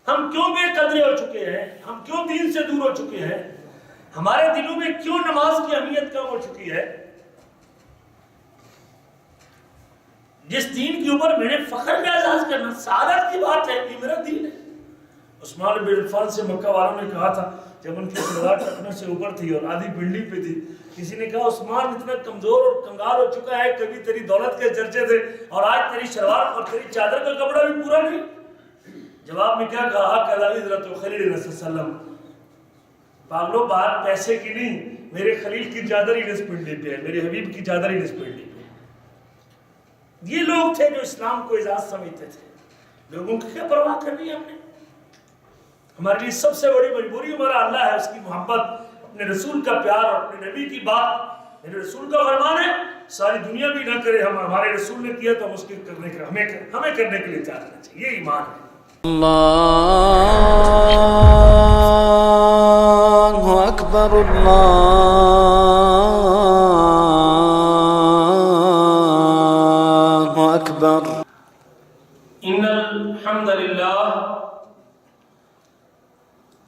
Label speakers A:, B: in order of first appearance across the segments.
A: ہم کیوں بے قدرے ہو چکے ہیں؟ ہم کیوں دین سے دور ہو چکے ہیں؟ ہمارے دلوں میں کیوں نماز کی اہمیت کم ہو چکی ہے؟ جس دین کے اوپر میں نے فخر کا احساس کرنا، سعادت کی بات ہے، یہ میرا دین ہے۔ عثمان بن عفان سے مکہ والوں نے کہا تھا جب ان کی سلوات ٹکنے سے اوپر تھی اور آدھی بلڈنگ پہ تھی، کسی نے کہا عثمان اتنا کمزور اور کنگال ہو چکا ہے، کبھی تیری دولت کے چرچے تھے اور آج تیری شلوار اور تیری چادر کا کپڑا بھی پورا نہیں۔ جواب میں کیا کہا؟ کلا حضرت خلیل صلی اللہ علیہ وسلم، پاگلو بات پیسے کی نہیں، میرے خلیل کی چادر ہی نصف پنڈلی پہ ہے، میرے حبیب کی چادر ہی نصف پنڈلی پہ ہے۔ یہ لوگ تھے جو اسلام کو اعزاز سمجھتے تھے۔ لوگوں کی کیا پرواہ کرنی ہے ہم نے؟ ہمارے لیے سب سے بڑی مجبوری ہمارا اللہ ہے، اس کی محبت، اپنے رسول کا پیار اور اپنے نبی کی بات۔ میرے رسول کا فرمان ہے ساری دنیا بھی نہ کرے، ہمارے رسول نے کیا تو ہم اس کے کرنے کے ہمیں کرنے کے لیے تیار ہونا چاہیے۔ یہ ایمان ہے۔
B: اللہ اکبر، اللہ اکبر۔
A: ان الحمد للہ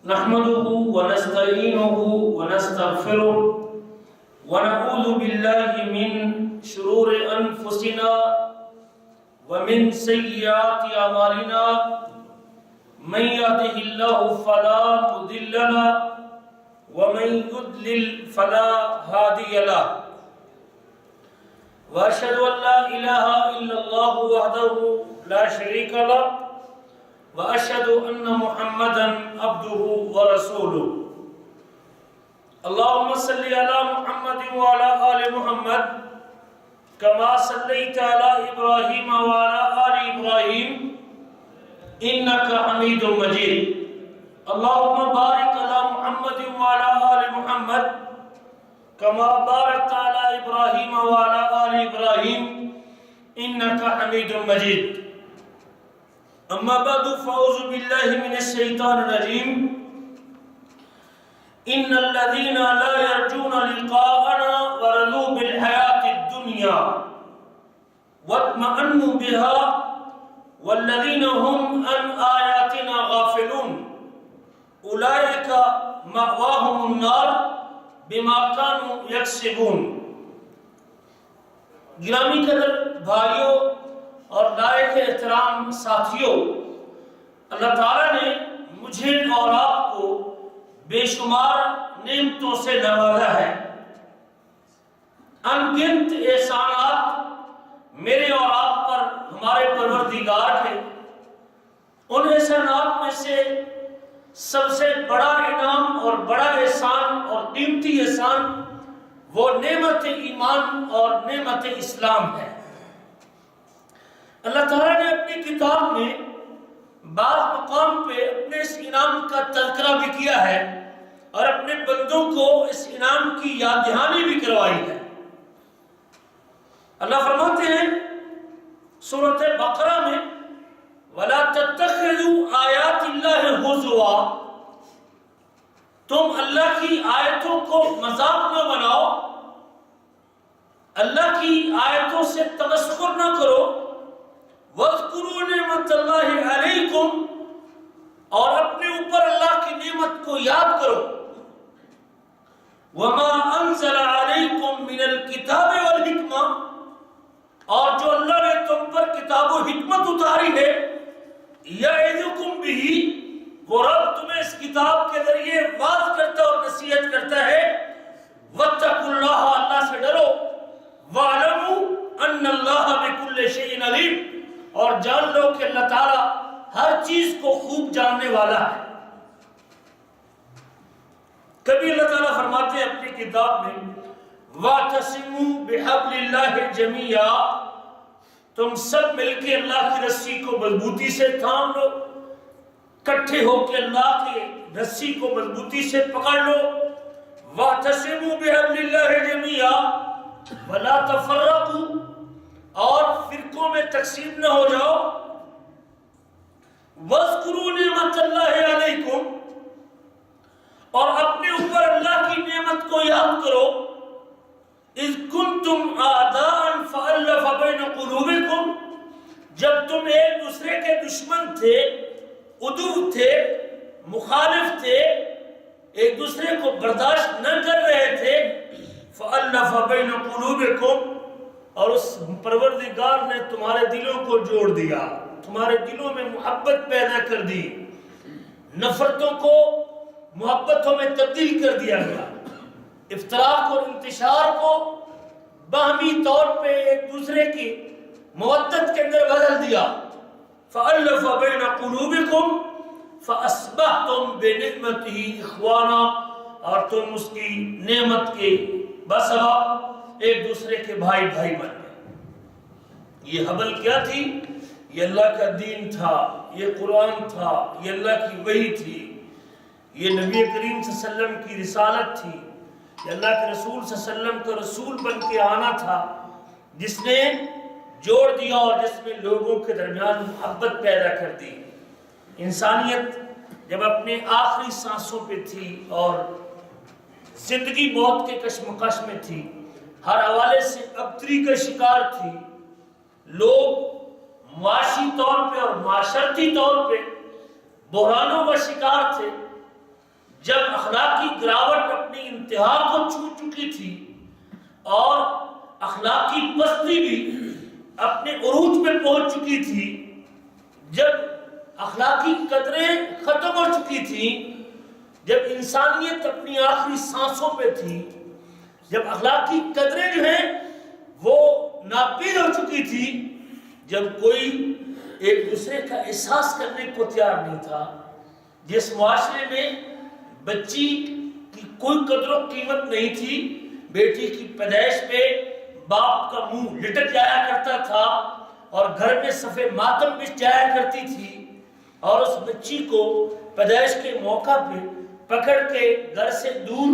A: نحمده ونستعینه ونستغفره ونعوذ باللہ من شرور انفسنا ومن سیئات اعمالنا، من يهده الله فلا مضل له ومن يضلل فلا هادي له، واشهد ان لا اله الا الله وحده لا شريك له، واشهد ان محمدا عبده ورسوله۔ اللهم صل على محمد وعلى آل محمد كما صليت على إبراهيم وعلى آل إبراهيم إنك حميد مجيد۔ اللهم بارك على محمد وعلى آل محمد كما باركت على إبراهيم وعلى آل إبراهيم إنك حميد مجيد۔ أما بعد فأعوذ بالله من الشيطان الرجيم۔ إن الذين لا يرجون لقاءنا ورضوا بالحياة الدنيا واطمأنوا بها والذين هم عن آياتنا غافلون أولئك مأواهم النار بما كانوا يكسبون۔ گرامی قدر بھائیوں اور لائق احترام ساتھیوں، اللہ تعالیٰ نے مجھے اور آپ کو بے شمار نعمتوں سے نوازا ہے۔ ان گنت احسانات میرے اور آپ پر ہمارے پروردگار کے۔ ان احسانات میں سے سب سے بڑا انعام اور بڑا احسان اور قیمتی احسان وہ نعمت ایمان اور نعمت اسلام ہے۔ اللہ تعالیٰ نے اپنی کتاب میں بعض مقام پہ اپنے اس انعام کا تذکرہ بھی کیا ہے اور اپنے بندوں کو اس انعام کی یاد دہانی بھی کروائی ہے۔ اللہ فرماتے ہیں سورۃ بقرہ میں وَلَا تَتَّخِذُوا آیَاتِ اللَّهِ هُزُوًا، تم اللہ کی آیتوں کو مذاق نہ بناؤ، اللہ کی آیتوں سے تمسخر نہ کرو۔ وَاذْكُرُوا نِعْمَةَ اللَّهِ عَلَيْكُمْ، اور اپنے اوپر اللہ کی نعمت کو یاد کرو۔ وَمَا أَنزَلَ عَلَيْكُمْ مِنَ الْكِتَابِ وَالْحِكْمَةِ، اور جو اللہ نے تم پر کتاب و حکمت اتاری ہے۔ یعظکم بہ، وہ رب تمہیں اس کتاب کے ذریعے واعظ کرتا اور نصیحت کرتا ہے۔ واتقوا اللہ، اللہ سے ڈرو۔ وَاعْلَمُوا أَنَّ اللَّهَ بِكُلِّ شَيْءٍ عَلِيمٌ، اور جان لو کہ اللہ تعالیٰ ہر چیز کو خوب جاننے والا ہے۔ کبھی اللہ تعالیٰ فرماتے ہیں اپنی کتاب میں وَاعْتَصِمُوا بِحَبْلِ اللَّهِ جَمِيعًا، تم سب مل کے اللہ کی رسی کو مضبوطی سے تھام لو، کٹھے ہو کے اللہ کی رسی کو مضبوطی سے پکڑ لو۔ وَاعْتَصِمُوا بِحَبْلِ اللَّهِ جَمِيعًا وَلَا تَفَرَّقُوا، اور فرقوں میں تقسیم نہ ہو جاؤ۔ وَاذْكُرُوا نِعْمَةَ اللَّهِ عَلَيْكُمْ، اور اپنے اوپر اللہ کی نعمت کو یاد کرو۔ اِذْ كُنْتُمْ أَعْدَاءً فَأَلَّفَ بَيْنَ قُلُوبِكُمْ، جب تم ایک دوسرے کے دشمن تھے، عدو موجود تھے، مخالف تھے، ایک دوسرے کو برداشت نہ کر رہے تھے، فَأَلَّفَ بَيْنَ قُلُوبِكُمْ، اور اس پروردگار نے تمہارے دلوں کو جوڑ دیا، تمہارے دلوں میں محبت پیدا کر دی، نفرتوں کو محبتوں میں تبدیل کر دیا گیا، افتراق اور انتشار کو باہمی طور پہ ایک دوسرے کی مودت کے اندر بدل دیا۔ فَأَلَّفَ بَيْنَ قُلُوبِكُمْ فَأَصْبَحْتُمْ بِنِعْمَتِهِ إِخْوَانًا، اور تم اس کی نعمت کے بسبب ایک دوسرے کے بھائی بھائی بن گئے۔ یہ حبل کیا تھی؟ یہ اللہ کا دین تھا، یہ قرآن تھا، یہ اللہ کی وحی تھی، یہ نبی کریم صلی اللہ علیہ وسلم کی رسالت تھی، یہ اللہ کے رسول صلی اللہ علیہ وسلم کا رسول بن کے آنا تھا، جس نے جوڑ دیا اور جس میں لوگوں کے درمیان محبت پیدا کر دی۔ انسانیت جب اپنے آخری سانسوں پہ تھی اور زندگی موت کے کشمکش میں تھی، ہر حوالے سے ابتری کا شکار تھی، لوگ معاشی طور پہ اور معاشرتی طور پہ بحرانوں کا شکار تھے، جب اخلاقی گراوٹ اپنی انتہا کو چھو چکی تھی اور اخلاقی پستی بھی اپنے عروج پہ پہنچ چکی تھی، جب اخلاقی قدریں ختم ہو چکی تھی، جب انسانیت اپنی آخری سانسوں پہ تھی، جب اخلاقی قدریں جو ہیں وہ ناپید ہو چکی تھی، جب کوئی ایک دوسرے کا احساس کرنے کو تیار نہیں تھا، جس معاشرے میں بچی کی کوئی قدر و قیمت نہیں تھی، بیٹی کی پیدائش پہ باپ کا منہ لٹک جایا کرتا تھا اور گھر میں صف ماتم بچھ جایا کرتی تھی، اور اس بچی کو پیدائش کے موقع پہ پکڑ کے گھر سے دور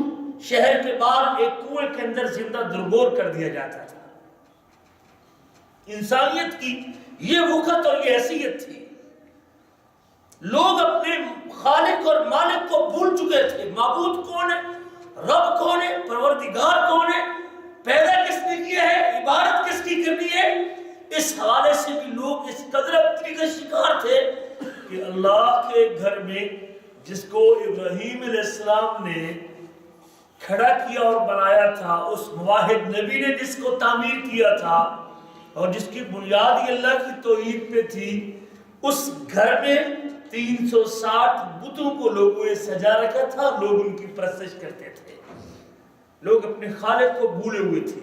A: شہر کے باہر ایک کنویں کے اندر زندہ درگور کر دیا جاتا تھا۔ انسانیت کی یہ وقت اور یہ حیثیت تھی۔ لوگ اپنے خالق اور مالک کو بھول چکے تھے۔ معبود کون ہے؟ رب کون ہے؟ پروردگار کون ہے؟ پیدا کس نے کیا ہے؟ عبادت کس کی کرنی ہے؟ اس حوالے سے بھی لوگ اس قدر ابتری کا شکار تھے کہ اللہ کے گھر میں جس کو ابراہیم علیہ السلام نے کھڑا کیا اور بنایا تھا، اس موحد نبی نے جس کو تعمیر کیا تھا اور جس کی بنیاد ہی اللہ کی توحید پہ تھی، اس گھر میں 360 بتوں کو لوگوں نے سجا رکھا تھا، لوگ ان کی پرستش کرتے تھے، لوگ اپنے خالق کو بھولے ہوئے تھے،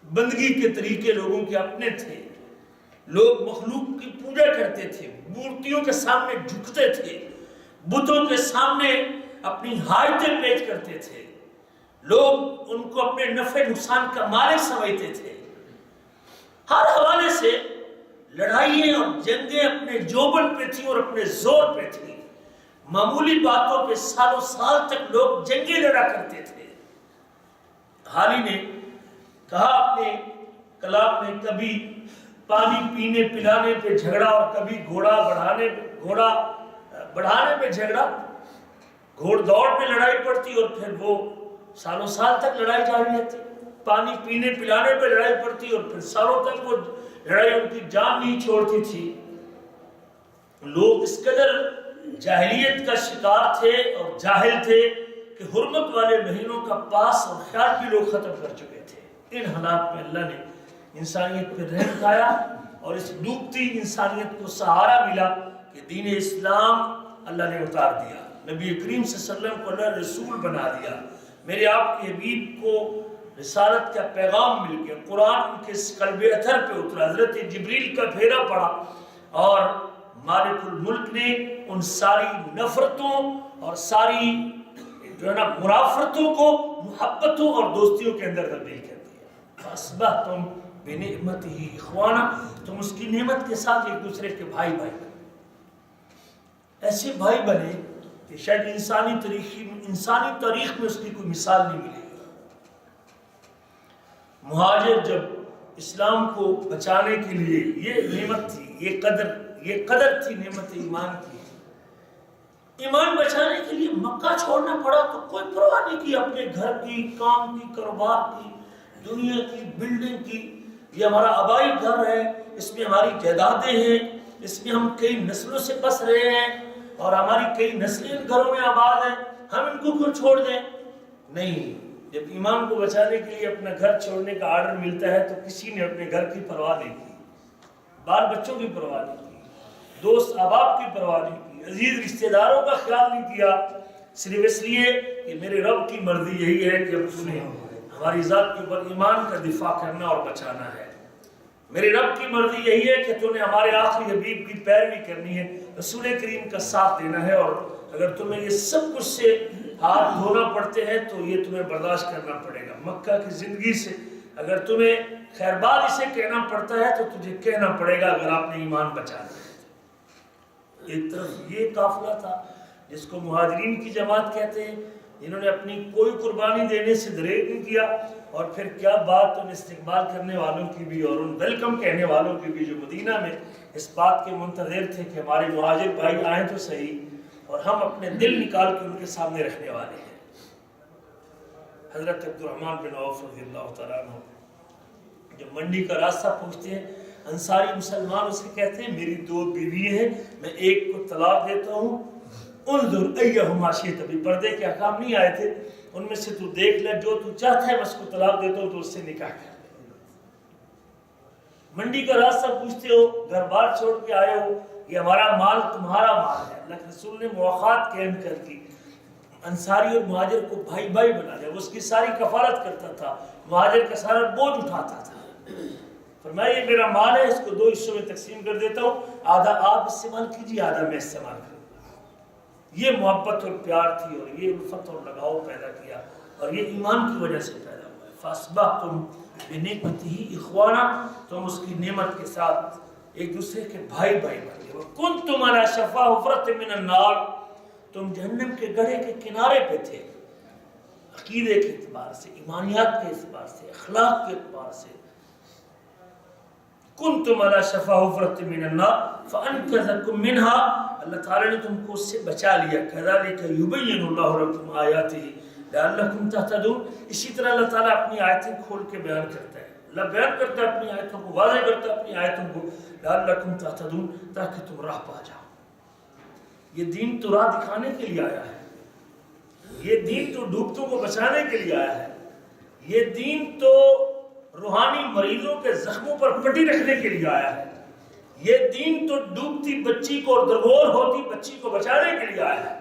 A: بندگی کے طریقے لوگوں کے اپنے تھے، لوگ مخلوق کی پوجا کرتے تھے، مورتیوں کے سامنے جھکتے تھے، بتوں کے سامنے اپنی حاجتیں پیش کرتے تھے، لوگ ان کو اپنے نفع نقصان کا مالک سمجھتے تھے۔ ہر حوالے سے لڑائیاں اور جنگیں اپنے جوبن پہ تھیں اور اپنے زور پہ تھیں، معمولی باتوں پہ سالوں سال تک لوگ جنگیں لڑا کرتے تھے۔ حالی نے کہا اپنے کلام میں، کبھی پانی پینے پلانے پہ جھگڑا اور کبھی گھوڑا بڑھانے پہ جھگڑا، گھوڑ دوڑ میں لڑائی پڑتی اور پھر وہ سالوں سال تک لڑائی جاری رہتی، پانی پینے پلانے پہ لڑائی پڑتی اور پھر سالوں تک وہ لڑائی ان کی جان نہیں چھوڑتی تھی۔ لوگ اس قدر جاہلیت کا شکار تھے اور جاہل تھے کہ حرمت والے مہینوں کا پاس اور خیال بھی لوگ ختم کر چکے تھے۔ ان حالات میں اللہ نے انسانیت پہ رحم کھایا اور اس ڈوبتی انسانیت کو سہارا ملا کہ دین اسلام اللہ نے اتار دیا، نبی کریم صلی اللہ علیہ وسلم کو اللہ رسول بنا دیا، میرے آپ کے حبیب کو رسالت کا پیغام مل گیا، قرآن ان کے قلب اثر پہ اترا، حضرت جبریل کا پھیرا پڑا اور مالک الملک نے ان ساری نفرتوں اور ساری جو ہے نا منافرتوں کو محبتوں اور دوستیوں کے اندر تبدیل کر دیا۔ فَأَصْبَحْتُمْ بِنِعْمَتِهِ إِخْوَانًا، تم اس کی نعمت کے ساتھ ایک دوسرے کے بھائی بنے، ایسے بھائی بنے کہ شاید انسانی تاریخ میں اس کی کوئی مثال نہیں ملے گی۔ مہاجر جب اسلام کو بچانے کے لیے، یہ نعمت تھی، یہ قدر تھی نعمت ایمان کی، ایمان بچانے کے لیے مکہ چھوڑنا پڑا تو کوئی پرواہ نہیں کی اپنے گھر کی، کام کی، کاروبار کی، دنیا کی، بلڈنگ کی، یہ ہمارا آبائی گھر ہے، اس میں ہماری جائیدادیں ہیں، اس میں ہم کئی نسلوں سے بس رہے ہیں اور ہماری کئی نسلیں ان گھروں میں آباد ہیں، ہم ان کو کیوں چھوڑ دیں؟ نہیں، جب ایمان کو بچانے کے لیے اپنا گھر چھوڑنے کا آرڈر ملتا ہے تو کسی نے اپنے گھر کی پرواہ نہیں کی، بال بچوں کی پرواہ نہیں کی، دوست احباب کی پرواہ نہیں کی، عزیز رشتہ داروں کا خیال نہیں کیا، صرف اس لیے کہ میرے رب کی مرضی یہی ہے کہ اب نے ہماری ذات کے اوپر ایمان کا دفاع کرنا اور بچانا ہے، میرے رب کی مرضی یہی ہے کہ تو نے ہمارے آخری حبیب کی پیروی کرنی ہے، رسول کریم کا ساتھ دینا ہے، اور اگر تمہیں یہ سب کچھ سے ہاتھ دھونا پڑتے ہیں تو یہ تمہیں برداشت کرنا پڑے گا۔ مکہ کی زندگی سے اگر تمہیں خیرباد اسے کہنا پڑتا ہے تو تجھے کہنا پڑے گا اگر آپ نے ایمان بچانا ہے۔ ایک طرف یہ قافلہ تھا جس کو مہاجرین کی جماعت کہتے ہیں، جنہوں نے اپنی کوئی قربانی دینے سے دریغ نہیں کیا، اور پھر کیا بات ان استقبال کرنے والوں کی بھی اور ان ویلکم کہنے والوں کی بھی جو مدینہ میں اس بات کے منتظر تھے کہ ہمارے مہاجر بھائی آئیں تو صحیح، اور ہم اپنے دل نکال کے ان کے سامنے رکھنے والے ہیں۔ حضرت عبدالرحمن بن عوف رضی اللہ تعالیٰ عنہ جب منڈی کا راستہ پہنچتے ہیں، انصاری مسلمان اسے کہتے ہیں میری 2 بیوی ہیں، میں ایک کو طلاق دیتا ہوں، انظر ایہما شئت، ابھی پردے کے احکام نہیں آئے تھے، ان میں سے تو دیکھ لے جو تو چاہتا ہے میں اس کو طلاق دیتا ہوں تو اس سے نکاح کر لے۔ منڈی کا راستہ پوچھتے ہو، گھر بار چھوڑ کے آئے ہو، یہ ہمارا مال تمہارا مال ہے۔ اللہ کے رسول نے مواخات قائم کر دی، انصاری اور مہاجر کو بھائی بھائی بنا دیا، وہ اس کی ساری کفالت کرتا تھا، مہاجر کا سارا بوجھ اٹھاتا تھا۔ فرمایا یہ میرا مال ہے، اس کو 2 حصوں میں تقسیم کر دیتا ہوں، آدھا آپ استعمال کیجیے، آدھا میں استعمال کروں۔ یہ محبت اور پیار تھی اور یہ الفت اور لگاؤ پیدا کیا، اور یہ ایمان کی وجہ سے پیدا ہوا ہے۔ فَأَصْبَحْتُمْ بِنِعْمَتِهِ إِخْوَانًا، تم اس کی نعمت کے ساتھ ایک دوسرے کے بھائی بھائی بن گئے۔ وَكُنْتُمْ عَلَى شَفَا حُفْرَةٍ مِّنَ النَّارِ، تم جہنم کے گڑھے کے کنارے پہ تھے، عقیدے کے اعتبار سے، ایمانیات کے اعتبار سے، اخلاق کے اعتبار سے۔ کنتم علی شفا حفرۃ من النار فانقذکم منها، اللہ تعالیٰ نے تم کو اس سے بچا لیا۔ کذالک یبین اللہ لکم آیاتہ لعلکم تہتدون، اسی طرح اللہ تعالیٰ اپنی آیتیں کھول کے بیان کرتا ہے، اللہ بیان کرتا ہے اپنی آیتوں کو، واضح کرتا ہے اپنی آیتوں کو، لعلکم تہتدون، تاکہ تم راہ پا جاؤ۔ یہ دین تو راہ دکھانے کے لیے آیا ہے، یہ دین تو ڈوبتوں کو بچانے کے لیے آیا ہے، یہ دین تو روحانی مریضوں کے زخموں پر پٹی رکھنے کے لیے آیا ہے، یہ دین تو ڈوبتی بچی کو اور درگور ہوتی بچی کو بچانے کے لیے آیا ہے،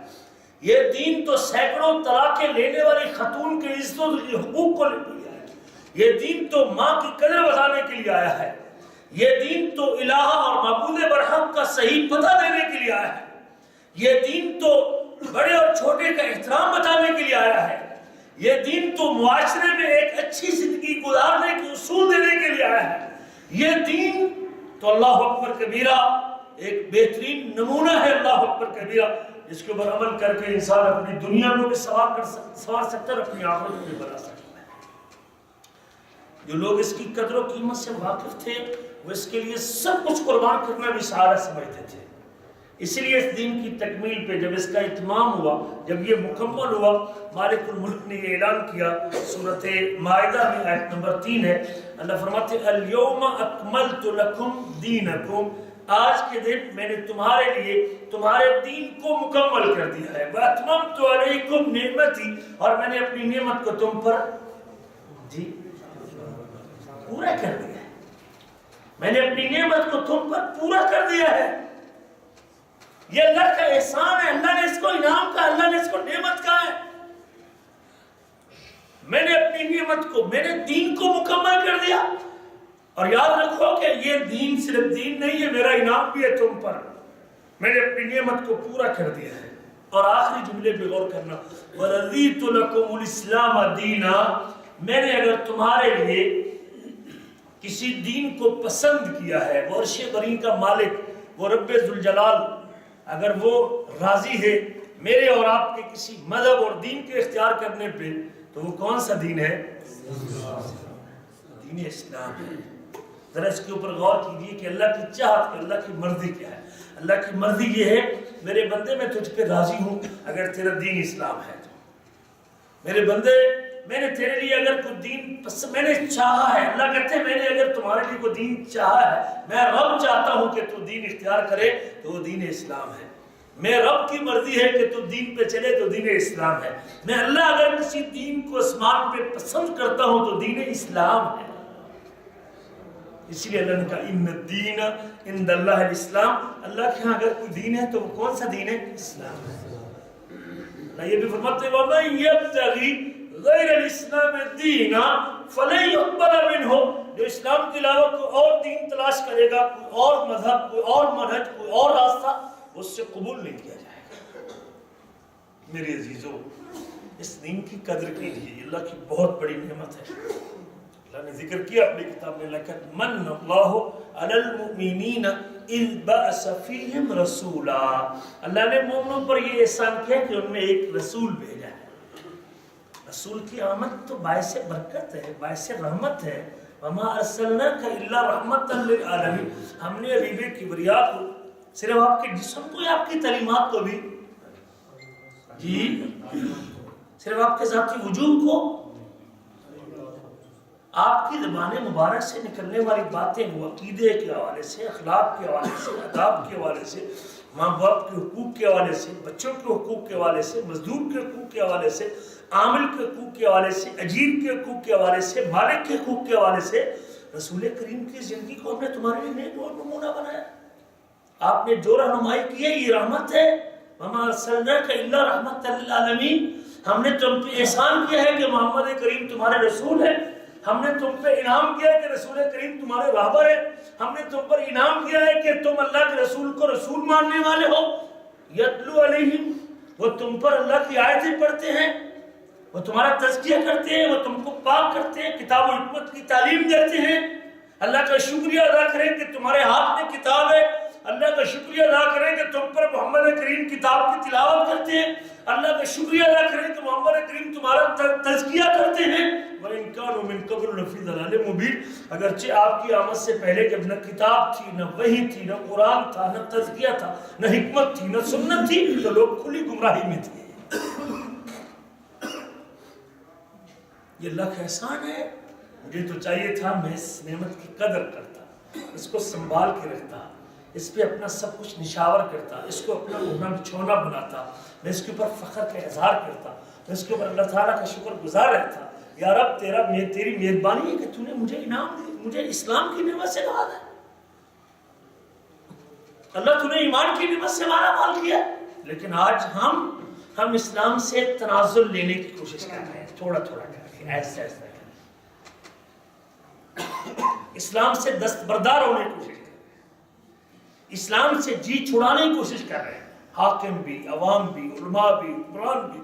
A: یہ دین تو سینکڑوں طلاقیں لینے والی خاتون کے عزتوں کے حقوق کو لینے کے لیے آیا ہے، یہ دین تو ماں کی قدر بتانے کے لیے آیا ہے، یہ دین تو الہ اور معبود برحق کا صحیح پتہ دینے کے لیے آیا ہے، یہ دین تو بڑے اور چھوٹے کا احترام بتانے کے لیے آیا ہے، یہ دین تو معاشرے میں ایک اچھی زندگی گزارنے کے اصول دینے کے لیے آیا ہے، یہ دین تو اللہ اکبر کبیرہ ایک بہترین نمونہ ہے، اللہ اکبر کبیرہ، جس کے اوپر عمل کر کے انسان اپنی دنیا کو بھی سنوار سکتا ہے اور اپنی آخرت کو بھی بنا سکتا ہے۔ جو لوگ اس کی قدر و قیمت سے واقف تھے وہ اس کے لیے سب کچھ قربان کرنا بھی سہارا سمجھتے تھے۔ اسی لیے اس دین کی تکمیل پہ جب اس کا اتمام ہوا، جب یہ مکمل ہوا، مالک الملک نے یہ اعلان کیا، سورۃ مائدہ میں آیت نمبر 3 ہے، اللہ فرماتے ہیں اليوم اکملت لکم دینکم، آج کے دن میں نے تمہارے لیے تمہارے دین کو مکمل کر دیا ہے، واتممت علیکم نعمتی، اور میں نے اپنی نعمت کو تم پر پورا کر دیا ہے، میں نے اپنی نعمت کو تم پر پورا کر دیا ہے۔ یہ اللہ کا احسان ہے، اللہ نے اس کو انعام کہا، اللہ نے اس کو نعمت کہا ہے۔ میں نے اپنی نعمت کو، میں نے دین کو مکمل کر دیا، اور یاد رکھو کہ یہ دین صرف دین نہیں ہے، میرا انعام بھی ہے تم پر، میں نے اپنی نعمت کو پورا کر دیا ہے۔ اور آخری جملے پہ غور کرنا، وَرَضِيتُ لَكُمُ الْإِسْلَامَ دِينًا، میں نے اگر تمہارے لیے کسی دین کو پسند کیا ہے، وہ عرش بری کا مالک، وہ رب ذوالجلال، اگر وہ راضی ہے میرے اور آپ کے کسی مذہب اور دین کے اختیار کرنے پہ، تو وہ کون سا دین ہے؟ دین اسلام ہے۔ ذرا اس کے اوپر غور کیجئے کہ اللہ کی چاہت، کہ اللہ کی مرضی کیا ہے۔ اللہ کی مرضی یہ ہے میرے بندے میں تجھ پہ راضی ہوں اگر تیرا دین اسلام ہے تو، میرے بندے میں نے تیرے لیے اگر کوئی دین میں نے چاہا ہے، اللہ کہتے ہیں میں نے اگر تمہارے لیے کوئی دین چاہا ہے، میں رب چاہتا ہوں کہ تو دین اختیار کرے تو وہ دین اسلام ہے، میں رب کی مرضی ہے کہ تو دین پہ چلے تو دین اسلام ہے، میں اللہ اگر کسی دین کو آسمان پہ پسند کرتا ہوں تو دین اسلام ہے۔ اسی لیے اللہ نے کہا ان الدین عند اللہ الاسلام، اللہ کے ہاں اگر کوئی دین ہے تو وہ کون سا دین ہے؟ اسلام ہے۔ اللہ یہ بھی فرماتے ہیں وَمَن يَبْتَغِي غَيْرَ الْإِسْلَامِ دِينًا فَلَن يُقْبَلَ مِنْهُ، جو اسلام کے علاوہ کوئی اور دین تلاش کرے گا، کوئی اور مذہب، کوئی اور منہج، کوئی اور راستہ، اس سے قبول نہیں کیا جائے گا۔ میرے عزیزو، اس دین کی قدر کیجیے، اللہ کی بہت بڑی نعمت ہے۔ اللہ نے ذکر کیا اپنی کتاب میں لَقَدْ مَنَّ اللَّهُ عَلَى الْمُؤْمِنِينَ اِذْ بَعَثَ فِيهِمْ رَسُولًا، اللہ نے مومنوں پر یہ احسان کیا کہ ان میں ایک رسول بھیجا ہے۔ رسول کی آمد تو باعث برکت ہے، باعث رحمت ہے۔ وَمَا أَرْسَلْنَاكَ إِلَّا رَحْمَةً لِلْعَالَمِينَ، ہم نے حبیب کبریا کو صرف آپ کے جسم کو یا آپ کی تعلیمات کو بھی، جی صرف آپ کے ذاتی وجود کو، آپ کی زبان مبارک سے نکلنے والی باتیں وہ عقیدے کے حوالے سے، اخلاق کے حوالے سے، آداب کے حوالے سے، ماں باپ کے حقوق کے حوالے سے، بچوں کے حقوق کے حوالے سے، مزدور کے حقوق کے حوالے سے، عامل کے حقوق کے حوالے سے، اجیر کے حقوق کے حوالے سے، مالک کے حقوق کے حوالے سے، رسول کریم کی زندگی کو ہم نے تمہارے لیے نیک اور نمونہ بنایا۔ آپ نے جو رہنمائی کی ہے یہ رحمت ہے۔ وَمَا أَرْسَلْنَاكَ إِلَّا رَحْمَةً لِلْعَالَمِينَ، ہم نے تم پہ احسان کیا ہے کہ محمد کریم تمہارے رسول ہے، ہم نے تم پہ انعام کیا ہے کہ رسول کریم تمہارے رہبر ہے، ہم نے تم پر انعام کیا ہے کہ تم اللہ کے رسول کو رسول ماننے والے ہو۔ یتلو علیہم، وہ تم پر اللہ کی آیتیں پڑھتے ہیں، وہ تمہارا تزکیہ کرتے ہیں، وہ تم کو پاک کرتے ہیں، کتاب و حکمت کی تعلیم دیتے ہیں۔ اللہ کا شکریہ ادا کریں کہ تمہارے ہاتھ میں کتاب ہے، اللہ کا شکریہ ادا کریں کہ تم پر محمد کریم کتاب کی تلاوت کرتے ہیں، اللہ کا شکریہ ادا کریں کہ محمد کریم تمہارا تزکیہ کرتے ہیں۔ وَإِن كَانُوا مِن قَبْلُ لَفِي ضَلَالٍ مُبِينٍ، اگرچہ آپ کی آمد سے پہلے کہ نہ کتاب تھی، نہ وحی تھی، نہ قرآن تھا، نہ تزکیہ تھا، نہ حکمت تھی، نہ سنت تھی، تو لوگ کھلی گمراہی میں تھے۔ یہ اللہ کا احسان ہے۔ مجھے تو چاہیے تھا میں اس نعمت کی قدر کرتا، اس کو سنبھال کے رکھتا، اس پہ اپنا سب کچھ نشاور کرتا، اس کو اپنا اوڑھنا بچھونا بناتا، میں اس کے اوپر فخر کا اظہار کرتا، میں اس کے اوپر اللہ تعالیٰ کا شکر گزار رہتا۔ یا رب تیری مہربانی ہے کہ تو نے مجھے انعام دی، مجھے اسلام کی نعمت سے نوازا ہے۔ اللہ تو نے ایمان کی نعمت سے مالا مال کیا، لیکن آج ہم اسلام سے تنازل لینے کی کوشش کر رہے ہیں، تھوڑا تھوڑا کر کے، ایسا ایسا کر کے اسلام سے دستبردار ہونے کی کوشش کر رہے ہیں، اسلام سے جی چھڑانے کی کوشش کر رہے ہیں، حاکم بھی، عوام بھی، علماء بھی، قرآن بھی،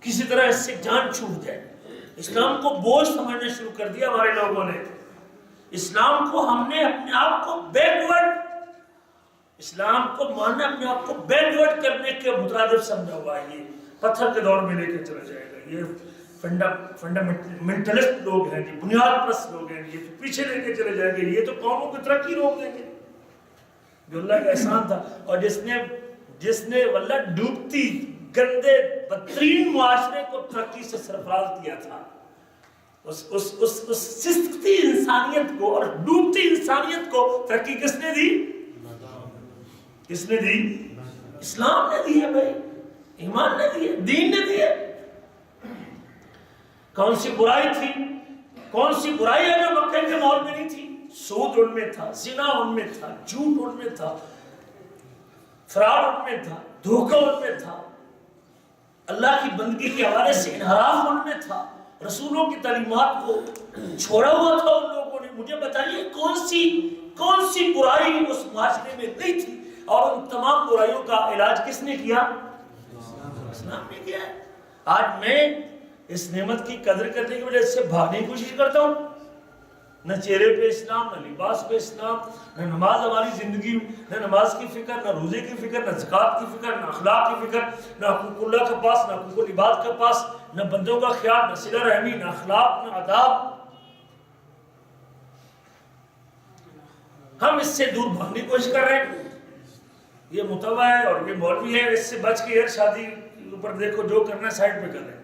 A: کسی طرح اس سے جان چھوٹ جائے۔ اسلام کو بوجھ سمجھنا شروع کر دیا ہمارے لوگوں نے، اسلام کو ہم نے اپنے آپ کو بیکورڈ، اسلام کو ماننا اپنے آپ کو بیکورڈ کرنے کے مترادف سمجھا ہوا ہے۔ یہ پتھر کے دور میں لے کے چلا جائے گا، یہ فنڈامنٹلسٹ لوگ ہیں، یہ بنیاد پرست لوگ ہیں، یہ تو پیچھے لے کے چلے جائیں گے، یہ تو قوموں کی ترقی روک دیں گے۔ جو اللہ کا احسان تھا، اور جس نے واللہ ڈوبتی گندے بدترین معاشرے کو ترقی سے سرفراز کیا تھا، اس سستی انسانیت کو اور ڈوبتی انسانیت کو ترقی کس نے دی؟ کس نے دی؟ اسلام نے دی ہے بھائی، ایمان نے دی ہے، دین نے دی ہے۔ کون سی برائی تھی، کون سی برائی ہے جو مکہ کے ماحول میں نہیں تھی؟ سود ان میں تھا، زنا ان میں تھا، جھوٹ ان میں تھا، فراڈ ان میں تھا، دھوکہ ان میں تھا، اللہ کی بندگی کے حوالے سے انحراف ان میں تھا، رسولوں کی تعلیمات کو چھوڑا ہوا تھا ان لوگوں نے۔ مجھے بتائیے کون سی برائی اس معاشرے میں نہیں تھی، اور ان تمام برائیوں کا علاج کس نے کیا؟ اسلام نے کیا ہے۔ آج میں اس نعمت کی قدر کرنے کی وجہ سے بھاگنے کی کوشش کرتا ہوں، نہ چہرے پہ اسلام، نہ لباس پہ اسلام، نہ نماز ہماری زندگی میں، نہ نماز کی فکر، نہ روزے کی فکر، نہ زکوٰۃ کی فکر، نہ اخلاق کی فکر، نہ حقوق اللہ کے پاس، نہ حقوق العباد کے پاس، نہ بندوں کا خیال، نہ صلہ رحمی، نہ اخلاق، نہ آداب۔ ہم اس سے دور بھاگنے کی کوشش کر رہے ہیں۔ یہ متوا ہے اور یہ مولوی ہے، اس سے بچ کے یار شادی کے اوپر دیکھو جو کرنا ہے سائڈ پہ کر رہے ہیں۔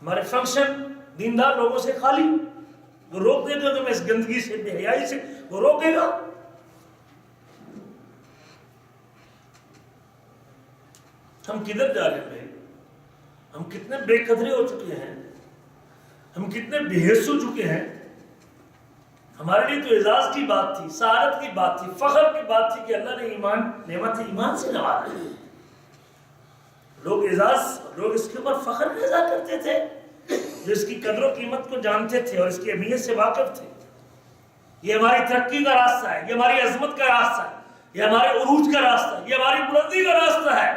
A: ہمارے فنکشن دیندار لوگوں سے خالی، وہ روک دے گا کہ میں اس گندگی سے، بے حیائی سے، وہ روکے گا؟ ہم کدھر جا رہے ہیں بھائی؟ ہم کتنے بے قدرے ہو چکے ہیں، ہم کتنے بے حس ہو چکے ہیں۔ ہمارے لیے تو اعزاز کی بات تھی، سعادت کی بات تھی، فخر کی بات تھی کہ اللہ نے ایمان، نعمت ایمان سے نوازا۔ لوگ اس کے اوپر فخر کا اظہار کرتے تھے، جو اس کی قدر و قیمت کو جانتے تھے اور اس کی اہمیت سے واقف تھے۔ یہ ہماری ترقی کا راستہ ہے، یہ ہماری عظمت کا راستہ ہے، یہ ہمارے عروج کا راستہ ہے، یہ ہماری بلندی کا راستہ ہے۔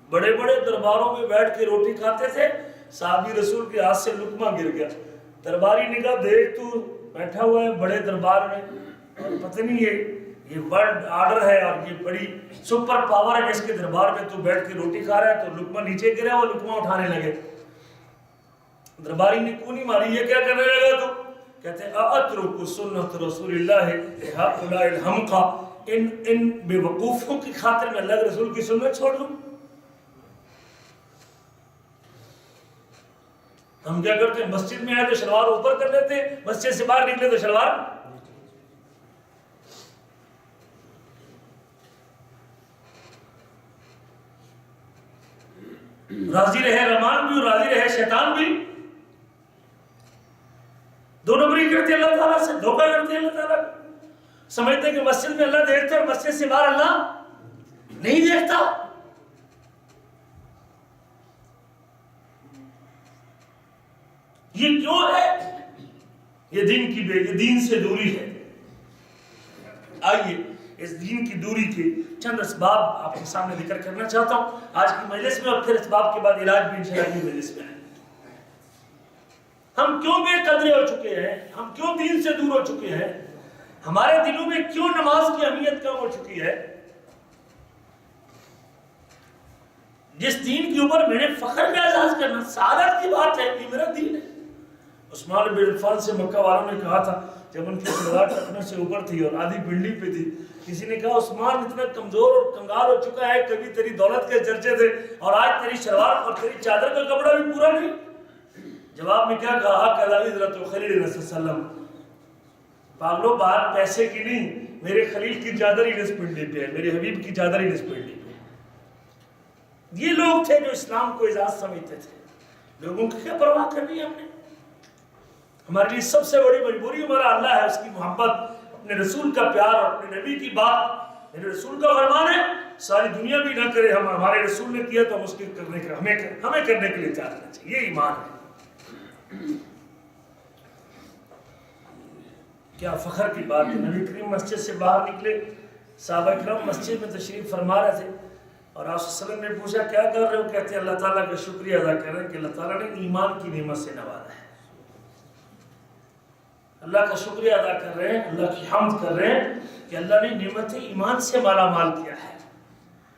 A: بڑے بڑے درباروں میں بیٹھ کے روٹی کھاتے تھے، صحابی رسول کے ہاتھ سے لقمہ گر گیا، درباری نے کہا دیکھ تو بیٹھا ہوا ہے بڑے دربار میں، اور پتہ نہیں یہ ورلڈ آرڈر ہے اور یہ بڑی سپر پاور ہے جس کے دربار میں تو بیٹھ کے روٹی کھا رہا ہے، تو لقمہ نیچے گرا، وہ لقمہ اٹھانے لگے۔ درباری نے کونی ماری، یہ کیا کرنے لگا تو؟ کہتے ہیں اَأَتْرُكُ سُنَّةَ رَسُولِ اللَّهِ هَؤُلَاءِ الْحَمْقَى، ان بے وقوفوں کی خاطر میں اللہ کے رسول کی سنت چھوڑ دوں؟ ہم کیا کرتے ہیں؟ مسجد میں آئے تو شلوار اوپر کر لیتے ہیں، مسجد سے باہر نکلے تو شلوار۔ راضی رہے رحمان بھی اور راضی رہے شیطان بھی، دو نمبری کرتے اللہ تعالیٰ سے، دھوکہ کرتے اللہ تعالیٰ، سمجھتے کہ مسجد میں اللہ دیکھتا ہے اور مسجد سے باہر اللہ نہیں دیکھتا۔ یہ کیوں ہے؟ یہ دین سے دوری ہے۔ آئیے اس دین کی دوری کے چند اسباب آپ کے سامنے ذکر کرنا چاہتا ہوں آج کی مجلس میں، اور پھر اسباب کے بعد علاج بھی انشاءاللہ کی مجلس میں ہے۔ ہم کیوں بے قدرے ہو چکے ہیں؟ ہم کیوں دین سے دور ہو چکے ہیں؟ ہمارے دلوں میں کیوں نماز کی اہمیت کم ہو چکی ہے؟ جس دین کے اوپر میں نے فخر کا احساس کرنا، سعادت کی بات ہے، یہ میرا دین ہے۔ عثمان بن عفان سے مکہ والوں نے کہا تھا جب ان کی سلوار ٹخنے سے اوپر تھی اور آدھی بلڈنگ پہ تھی، کسی نے کہا عثمان اتنا کمزور اور کنگال ہو چکا ہے، کبھی تیری دولت کے چرچے تھے اور آج تیری شلوار اور تیری چادر کا کپڑا بھی پورا نہیں۔ جواب میں کیا کہا؟ حضرت خلیل رسول وسلم، پاگلو بات پیسے کی نہیں، میرے خلیل کی چادر ہی نس پنڈی پہ ہے، میرے حبیب کی چادر ہی نس پنڈی پہ ہے۔ یہ لوگ تھے جو اسلام کو اعزاز سمجھتے تھے۔ لوگوں کی کیا پرواہ کرنی ہے ہم نے؟ ہمارے لیے سب سے بڑی مجبوری ہمارا اللہ ہے، اس کی محبت، اپنے رسول کا پیار اور اپنے نبی کی بات۔ میرے رسول کا فرمان ہے ساری دنیا بھی نہ کرے، ہمارے رسول نے کیا تو ہم اس کے کرنے کا ہمیں کرنے کے لیے چاہنا چاہیے، یہ ایمان ہے۔ کیا فخر کی بات ہے، نبی کریم مسجد سے باہر نکلے، صحابہ کرام مسجد میں تشریف فرما رہے تھے اور آپ صلی اللہ علیہ وسلم نے پوچھا کیا کر رہے ہو؟ کہتے ہیں اللہ تعالیٰ کا شکریہ ادا کر رہے ہیں کہ اللہ تعالیٰ نے ایمان کی نعمت سے نوازا ہے۔ اللہ کا شکریہ ادا کر رہے ہیں، اللہ کی حمد کر رہے ہیں کہ اللہ نے نعمت ایمان سے مالا مال کیا ہے۔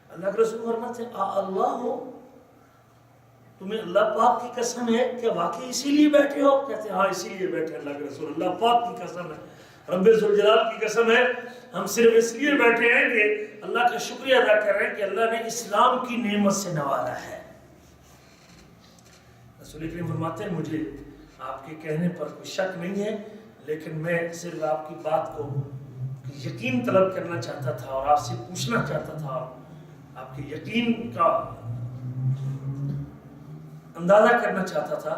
A: اللہ کے رسول فرماتے ہیں اللہ ہو، تمہیں اللہ پاک کی قسم ہے کہ واقعی اسی لیے بیٹھے ہو؟ کہتے ہیں ہاں اسی لیے بیٹھے اللہ کے رسول، اللہ پاک کی قسم ہے، رب ذوالجلال کی قسم ہے، ہم صرف اس لیے بیٹھے ہیں کہ اللہ کا شکریہ ادا کر رہے ہیں کہ اللہ نے اسلام کی نعمت سے نوازا ہے۔ رسول کریم فرماتے ہیں مجھے آپ کے کہنے پر کوئی شک نہیں ہے، لیکن میں صرف آپ کی بات کو یقین طلب کرنا چاہتا تھا اور آپ سے پوچھنا چاہتا تھا، آپ کے یقین کا اندازہ کرنا چاہتا تھا۔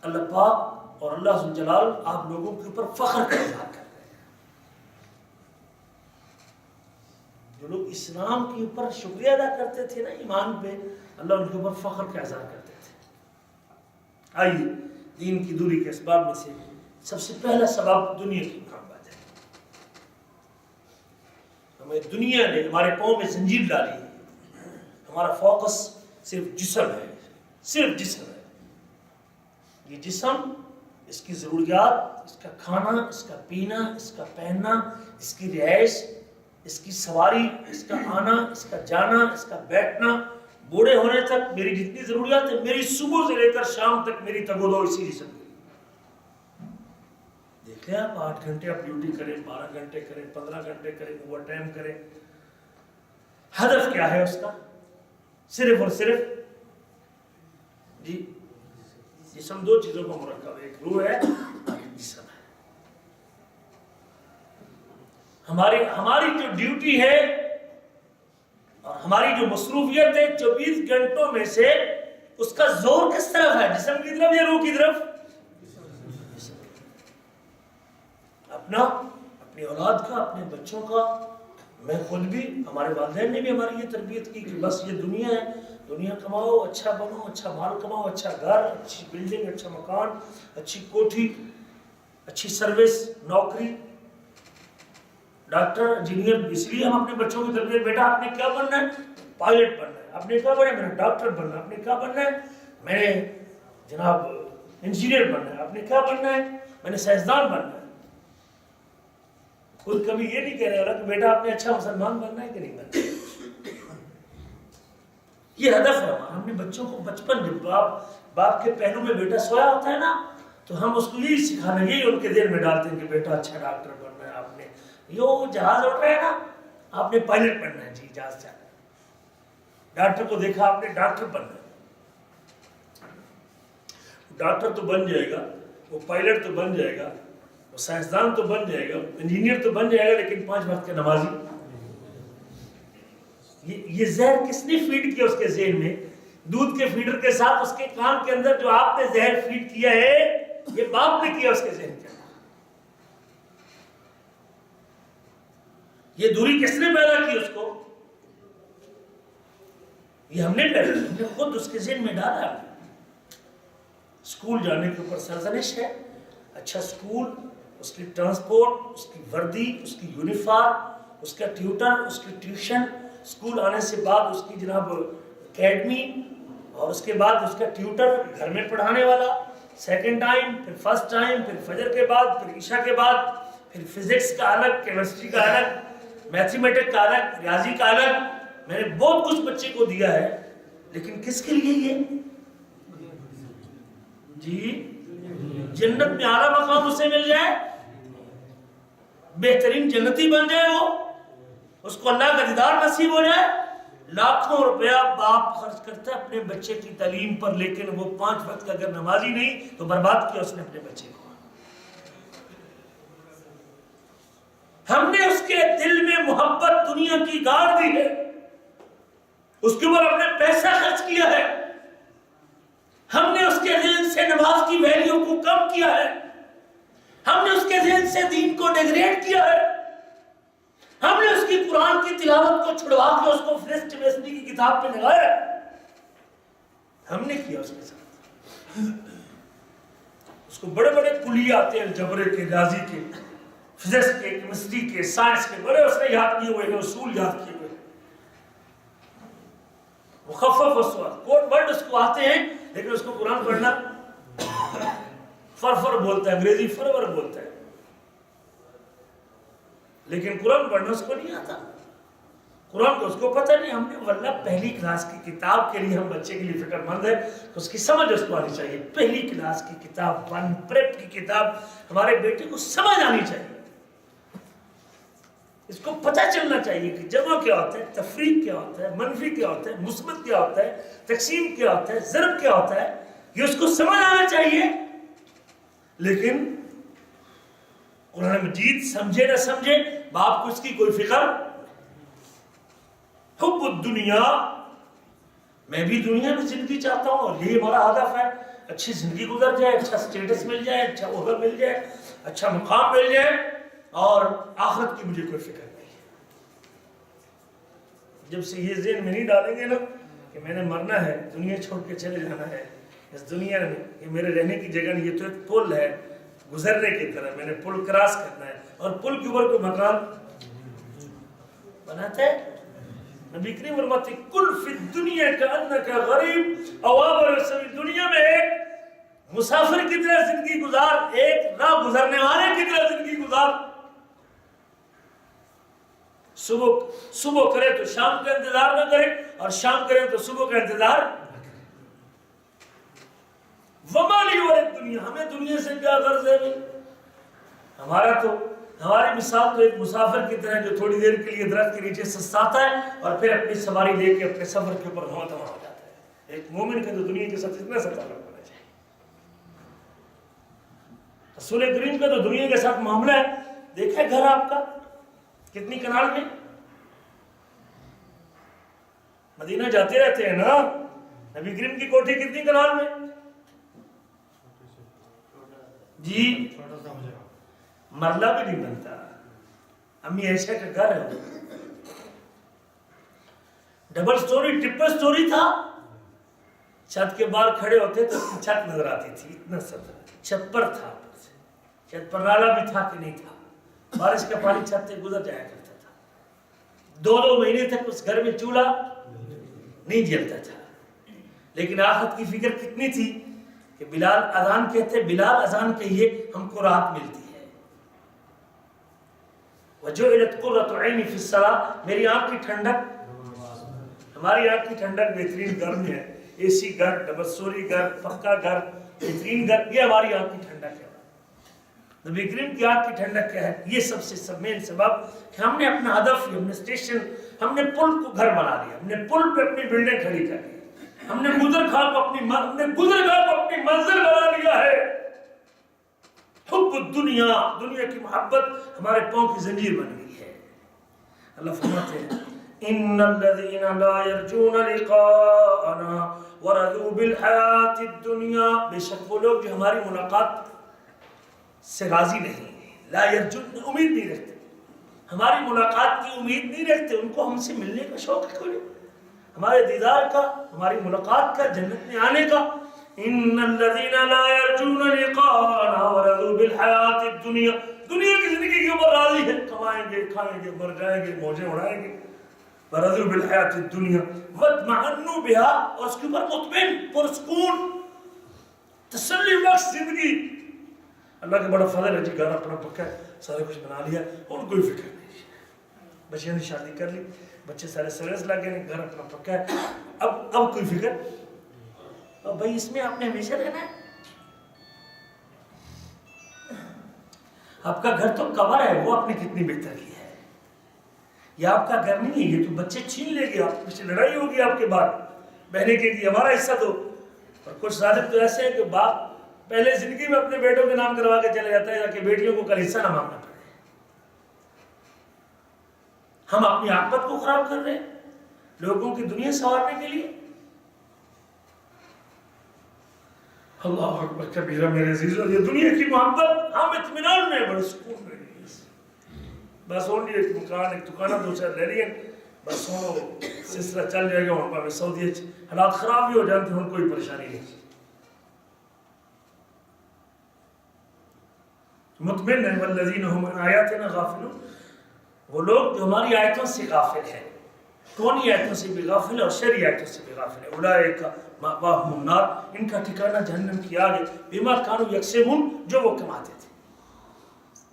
A: اللہ پاک اور اللہ ذوالجلال آپ لوگوں کے اوپر فخر کا اظہار کر رہے ہیں۔ جو لوگ اسلام کے اوپر شکریہ ادا کرتے تھے نا، ایمان پہ، اللہ ان کے اوپر فخر کا اظہار کرتے تھے۔ آئیے دین کی دوری کے اسباب میں سے سب سے پہلا سبب دنیا کی محبت ہے۔ ہمیں دنیا نے ہمارے پاؤں میں زنجیر ڈالی ہے، ہمارا فوکس صرف جسم ہے، صرف جسم ہے۔ یہ جسم، اس کی ضروریات، اس کا کھانا، اس کا پینا، اس کا پہننا، اس کی رہائش، اس کی سواری، اس کا آنا، اس کا جانا، اس کا بیٹھنا، بوڑھے ہونے تک میری جتنی ضروریات ہے، میری صبح سے لے کر شام تک میری تگودو اسی جسم کی۔ دیکھیں آپ 8 گھنٹے آپ ڈیوٹی کریں، 12 گھنٹے کریں، 15 گھنٹے کریں، اوور ٹائم کریں، ہدف کیا ہے اس کا؟ صرف اور صرف جی جسم دو چیزوں کا مرکب ہے، ایک روح ہے اور ایک جسم ہے۔ ہماری جو ڈیوٹی ہے اور ہماری جو مصروفیت ہے 24 گھنٹوں میں سے اس کا زور کس طرف ہے، جسم کی طرف یا روح کی طرف؟ اپنی اولاد کا، اپنے بچوں کا، میں خود بھی، ہمارے والدین نے بھی ہماری یہ تربیت کی کہ بس یہ دنیا ہے، دنیا کماؤ، اچھا بنو، اچھا مال کماؤ، اچھا گھر، اچھی بلڈنگ، اچھا مکان، اچھی کوٹھی، اچھی سروس، نوکری، ڈاکٹر، انجینئر۔ اس لیے ہم اپنے بچوں کی تربیت، بیٹا آپ نے کیا بننا ہے؟ پائلٹ بننا ہے۔ آپ نے کیا بننا ہے؟ میں نے ڈاکٹر بننا ہے۔ آپ نے کیا بننا ہے؟ میں نے جناب انجینئر بننا ہے۔ آپ نے کیا بننا ہے؟ میں نے سائنسدان بننا ہے۔ خود کبھی یہ نہیں کہہ رہے کہ بیٹا آپ نے اچھا مسلمان بننا ہے کہ نہیں بننا ہے۔ یہ ہدف ہے ہمارا۔ ہم نے بچوں کو بچپن جب باپ کے پہلو میں بیٹا سویا ہوتا ہے نا، تو ہم اس کو یہی سکھانا، یہی ان کے دل میں ڈالتے ہیں کہ بیٹا اچھا ڈاکٹر بننا ہے، آپ نے یہ جہاز اڑ رہا ہے نا، آپ نے پائلٹ بننا ہے، جی جہاز جانا ہے۔ ڈاکٹر کو دیکھا آپ نے، ڈاکٹر بننا ہے، ڈاکٹر تو بن جائے گا، وہ پائلٹ تو بن جائے گا، وہ سائنسدان تو بن جائے گا، انجینئر تو بن جائے گا، لیکن 5 وقت کے نمازی۔ یہ زہر کس نے فیڈ کیا اس کے ذہن میں؟ دودھ کے فیڈر کے ساتھ اس کے کان کے اندر جو آپ نے زہر فیڈ کیا ہے، یہ باپ نے کیا اس کے ذہن کے اندر۔ یہ دوری کس نے پیدا کی اس کو؟ یہ ہم نے پیدا کی، ہم نے خود اس کے ذہن میں ڈالا۔ اسکول جانے کے اوپر سرزنش ہے، اچھا اسکول، اس کی ٹرانسپورٹ، اس کی وردی، اس کی یونیفارم، اس کا ٹیوٹر، اس کی ٹیوشن، اسکول آنے سے بعد اس کی جناب اکیڈمی، اور اس کے بعد اس کا ٹیوٹر گھر میں پڑھانے والا، سیکنڈ ٹائم، پھر فرسٹ ٹائم، پھر فجر کے بعد، پھر عشاء کے بعد، پھر فزکس کا الگ، کیمسٹری کا الگ، میتھمیٹک کا الگ، ریاضی کا الگ۔ میں نے بہت کچھ بچے کو دیا ہے، لیکن کس کے لیے یہ؟ جی جنت میں اعلیٰ مقام اسے مل جائے، بہترین جنتی بن جائے، وہ اس کو اللہ کا دیدار نصیب ہو جائے۔ لاکھوں روپیہ باپ خرچ کرتا ہے اپنے بچے کی تعلیم پر، لیکن وہ 5 وقت کا اگر نمازی نہیں تو برباد کیا اس نے اپنے بچے کو۔ ہم نے اس کے دل میں محبت دنیا کی گاڑ دی ہے، اس کے اوپر اپنے پیسہ خرچ کیا ہے، ہم نے اس کے ذہن سے نماز کی ویلیو کو کم کیا ہے، ہم نے اس کے ذہن سے دین کو ڈیگریڈ کیا ہے، ہم نے اس کی قرآن کی تلاوت کو چھڑوا کے اس کو فرسٹ میسنی کی کتاب پہ لگایا، ہم نے کیا اس کے ساتھ۔ اس کو بڑے بڑے کلیے آتے ہیں، الجبر کے، ریاضی کے، فزکس کے، کیمسٹری کے، سائنس کے، بڑے اس نے یاد کیے ہوئے ہیں، اصول یاد کیے ہوئے ہیں، مخفف اصوات، کوڈ ورڈ اس کو آتے ہیں، لیکن اس کو قرآن پڑھنا فر بولتا ہے، انگریزی فرور بولتا ہے، لیکن قرآن پڑھنا اس کو نہیں آتا، قرآن کو اس کو پتہ نہیں۔ ہم نے واللہ پہلی کلاس کی کتاب کے لیے ہم بچے کے لیے فکر مند ہے کہ اس کی سمجھ اس کو آنی چاہیے۔ پہلی کلاس کی کتاب، 1 پریپ کی کتاب، ہمارے بیٹے کو سمجھ آنی چاہیے، اس کو پتہ چلنا چاہیے کہ جمع کیا ہوتا ہے، تفریق کیا ہوتا ہے، منفی کیا ہوتا ہے، مثبت کیا ہوتا ہے، تقسیم کیا ہوتا ہے، ضرب کیا ہوتا ہے، یہ اس کو سمجھ آنا چاہیے۔ لیکن قرآن مجید سمجھے نہ سمجھے، باپ کو اس کی کوئی فکر۔ حب الدنیا، میں بھی دنیا میں زندگی چاہتا ہوں، اور یہی ہمارا ہدف ہے، اچھی زندگی گزر جائے، اچھا سٹیٹس مل جائے، اچھا عہدہ مل جائے، اچھا مقام مل جائے، اور آخرت کی مجھے کوئی فکر نہیں ہے۔ جب سے یہ ذہن میں نہیں ڈالیں گے نا کہ میں نے مرنا ہے، دنیا چھوڑ کے چلے جانا ہے، اس دنیا میں یہ میرے رہنے کی جگہ نہیں، یہ تو ایک پل ہے گزرنے کی طرح، میں نے پل کراس کرنا ہے، اور پل کے اوپر کوئی مکان بناتا ہے؟ نبی کریم فرماتے ہیں کل فی الدنیا کأنک غریب او عابر سبیل، دنیا میں ایک مسافر کی طرح زندگی گزار، ایک راہ گزرنے والے کی طرح زندگی گزار۔ صبح کرے تو شام کا انتظار نہ کرے، اور شام کرے تو صبح کا انتظار۔ وما لی وللدنیا، ہمیں دنیا سے کیا غرض ہے؟ ہماری مثال تو ایک مسافر کی طرح جو تھوڑی دیر کے لیے درخت کے نیچے سستاتا ہے اور پھر اپنی سواری لے کے اپنے سفر کے اوپر ہو جاتا ہے۔ ایک مومن کا تو دنیا کے ساتھ اتنا سا تعلق ہونا چاہیے. رسول کریم کا تو دنیا کے ساتھ معاملہ ہے. دیکھا گھر آپ کا کتنی کنال میں؟ مدینہ جاتے رہتے ہیں نا. نبی کریم کی کوٹھی کتنی کنال میں؟ جی مرلہ بھی نہیں بنتا. امی عائشہ کا گھر ہے, ڈبل سٹوری ٹرپل سٹوری تھا. چھت کے باہر کھڑے ہوتے تو چھت نظر آتی تھی, اتنا سا تھا. چھپر تھا, چھت پر نالا بھی تھا کہ نہیں تھا. بارش کا پانی چھت سے گزر جایا کرتا تھا. 2 مہینے تک اس گھر میں چولہا نہیں جلتا تھا. لیکن آخرت کی فکر کتنی تھی کہ بلال اذان کہتے, بلال اذان کہیے ہم کو راحت ملتی ہے. وجعلت قرۃ عینی فی الصلاۃ, میری آنکھ کی ٹھنڈک, ہماری آنکھ کی ٹھنڈک بہترین گھر میں ہے. اے سی گھر, ڈبل سٹوری گھر, پکا گھر, بہترین گھر, یہ ہماری آنکھ کی ٹھنڈک ہے. نبی کریم کی آنکھ کی ٹھنڈک کیا ہے؟ یہ سب سے مین سبب کہ ہم نے اپنا ہدف, ہم نے اسٹیشن, ہم نے پل کو گھر بنا لیا, ہم نے پل پہ اپنی بلڈنگ کھڑی کر لی, ہم نے گزرگاہ کو اپنی منزل بنا لیا ہے. حب الدنیا, دنیا کی محبت ہمارے پاؤں کی زنجیر بن گئی ہے. اللہ فرماتے ہیں ان الذين لا يرجون لقاءنا ورضوا بالحياة الدنيا, بے شک وہ لوگ جو ہماری ملاقات سے راضی نہیں, لا یرجون, امید نہیں رکھتے, ہماری ملاقات کی امید نہیں رکھتے. ان کو ہم سے ملنے کا شوق ہے کوئی, ہمارے دیدار کا, ہماری ملاقات کا, جنت میں آنے کا. ان الذين لا يرجون لقاءنا ورضوا بالحياة الدنيا, دنیا کی زندگی کے اوپر راضی ہے, کمائیں گے, کھائیں گے, مر جائیں گے, موجیں اڑائیں گے. ورضوا بالحياة الدنيا واطمأنوا بها, اور اس کے اوپر مطمئن, پرسکون, تسلی بخش زندگی. اللہ کا بڑا فضل ہے جی, گھر اپنا پکا ہے, سارے کچھ بنا لیا, اور کوئی فکر نہیں. بچے نے شادی کر لی, بچے سارے سروس لگ گئے, گھر اپنا پکا ہے. اب کوئی فکر, اب بھائی اس میں آپ نے ہمیشہ رہنا ہے. آپ کا گھر تو کور ہے, وہ آپ نے کتنی بہتر کی ہے. یہ آپ کا گھر نہیں ہے, یہ تو بچے چھین لے گے, آپ سے لڑائی ہوگی آپ کے بعد. بہنیں کہیں گی ہمارا حصہ دو. اور کچھ ظالم تو ایسے ہیں کہ باپ پہلے زندگی میں اپنے بیٹوں کے نام کروا کے چلے جاتا ہے تاکہ بیٹیوں کو کل حصہ نہ مانگنا پڑے. ہم اپنی عاقبت کو خراب کر رہے ہیں لوگوں کی دنیا سنوارنے کے لیے. اللہ اکبر کبیرہ میرے عزیزو, یہ دنیا کی محبت, ہم اطمینان میں بڑے سکون میں, بس اونلی ایک مکان, ایک دکانہ, 2-4 لے لیے, بس وہ سلسلہ چل جائے گا. وہاں پہ سعودی حالات خراب بھی ہو جاتے ہیں, کوئی پریشانی نہیں. مطمئن ہے والذین هم عن آیاتنا غافلون, وہ لوگ جو ہماری آیتوں سے غافل ہیں. کونی آیتوں سے بھی غافل ہے اور شرعی آیتوں سے بھی غافل ہے. اولئک مأواہم النار, ان کا ٹھکانہ جہنم کی آگ ہے. بما کانوا یکسبون, جو وہ کماتے تھے,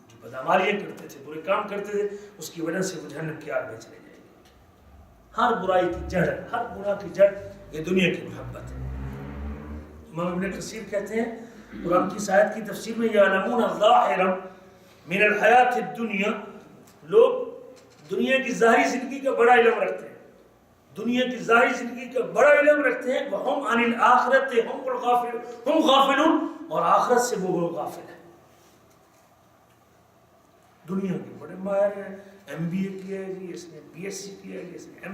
A: جو بدعمالیاں کرتے تھے, برے کام کرتے تھے, اس کی وجہ سے وہ جہنم کی آگ میں چلے جائیں گے. ہر برائی کی جڑ, ہر گناہ کی جڑ یہ دنیا کی محبت ہے. امام ابن کثیر کہتے ہیں قرآن کی آیت کی تفسیر میں, یعلمون ظاہرا من الحیات الدنیا, لوگ دنیا کی ظاہری زندگی کا بڑا علم رکھتے ہیں, دنیا کی ظاہری زندگی کا بڑا علم رکھتے ہیں. وہم عن الآخرت ہم غافلون, اور آخرت سے وہ غافل ہیں. دنیا کے بڑے ماہر ہیں, MBA کیا ہے جی, اس نے BSc کیا ہے جی, اس نے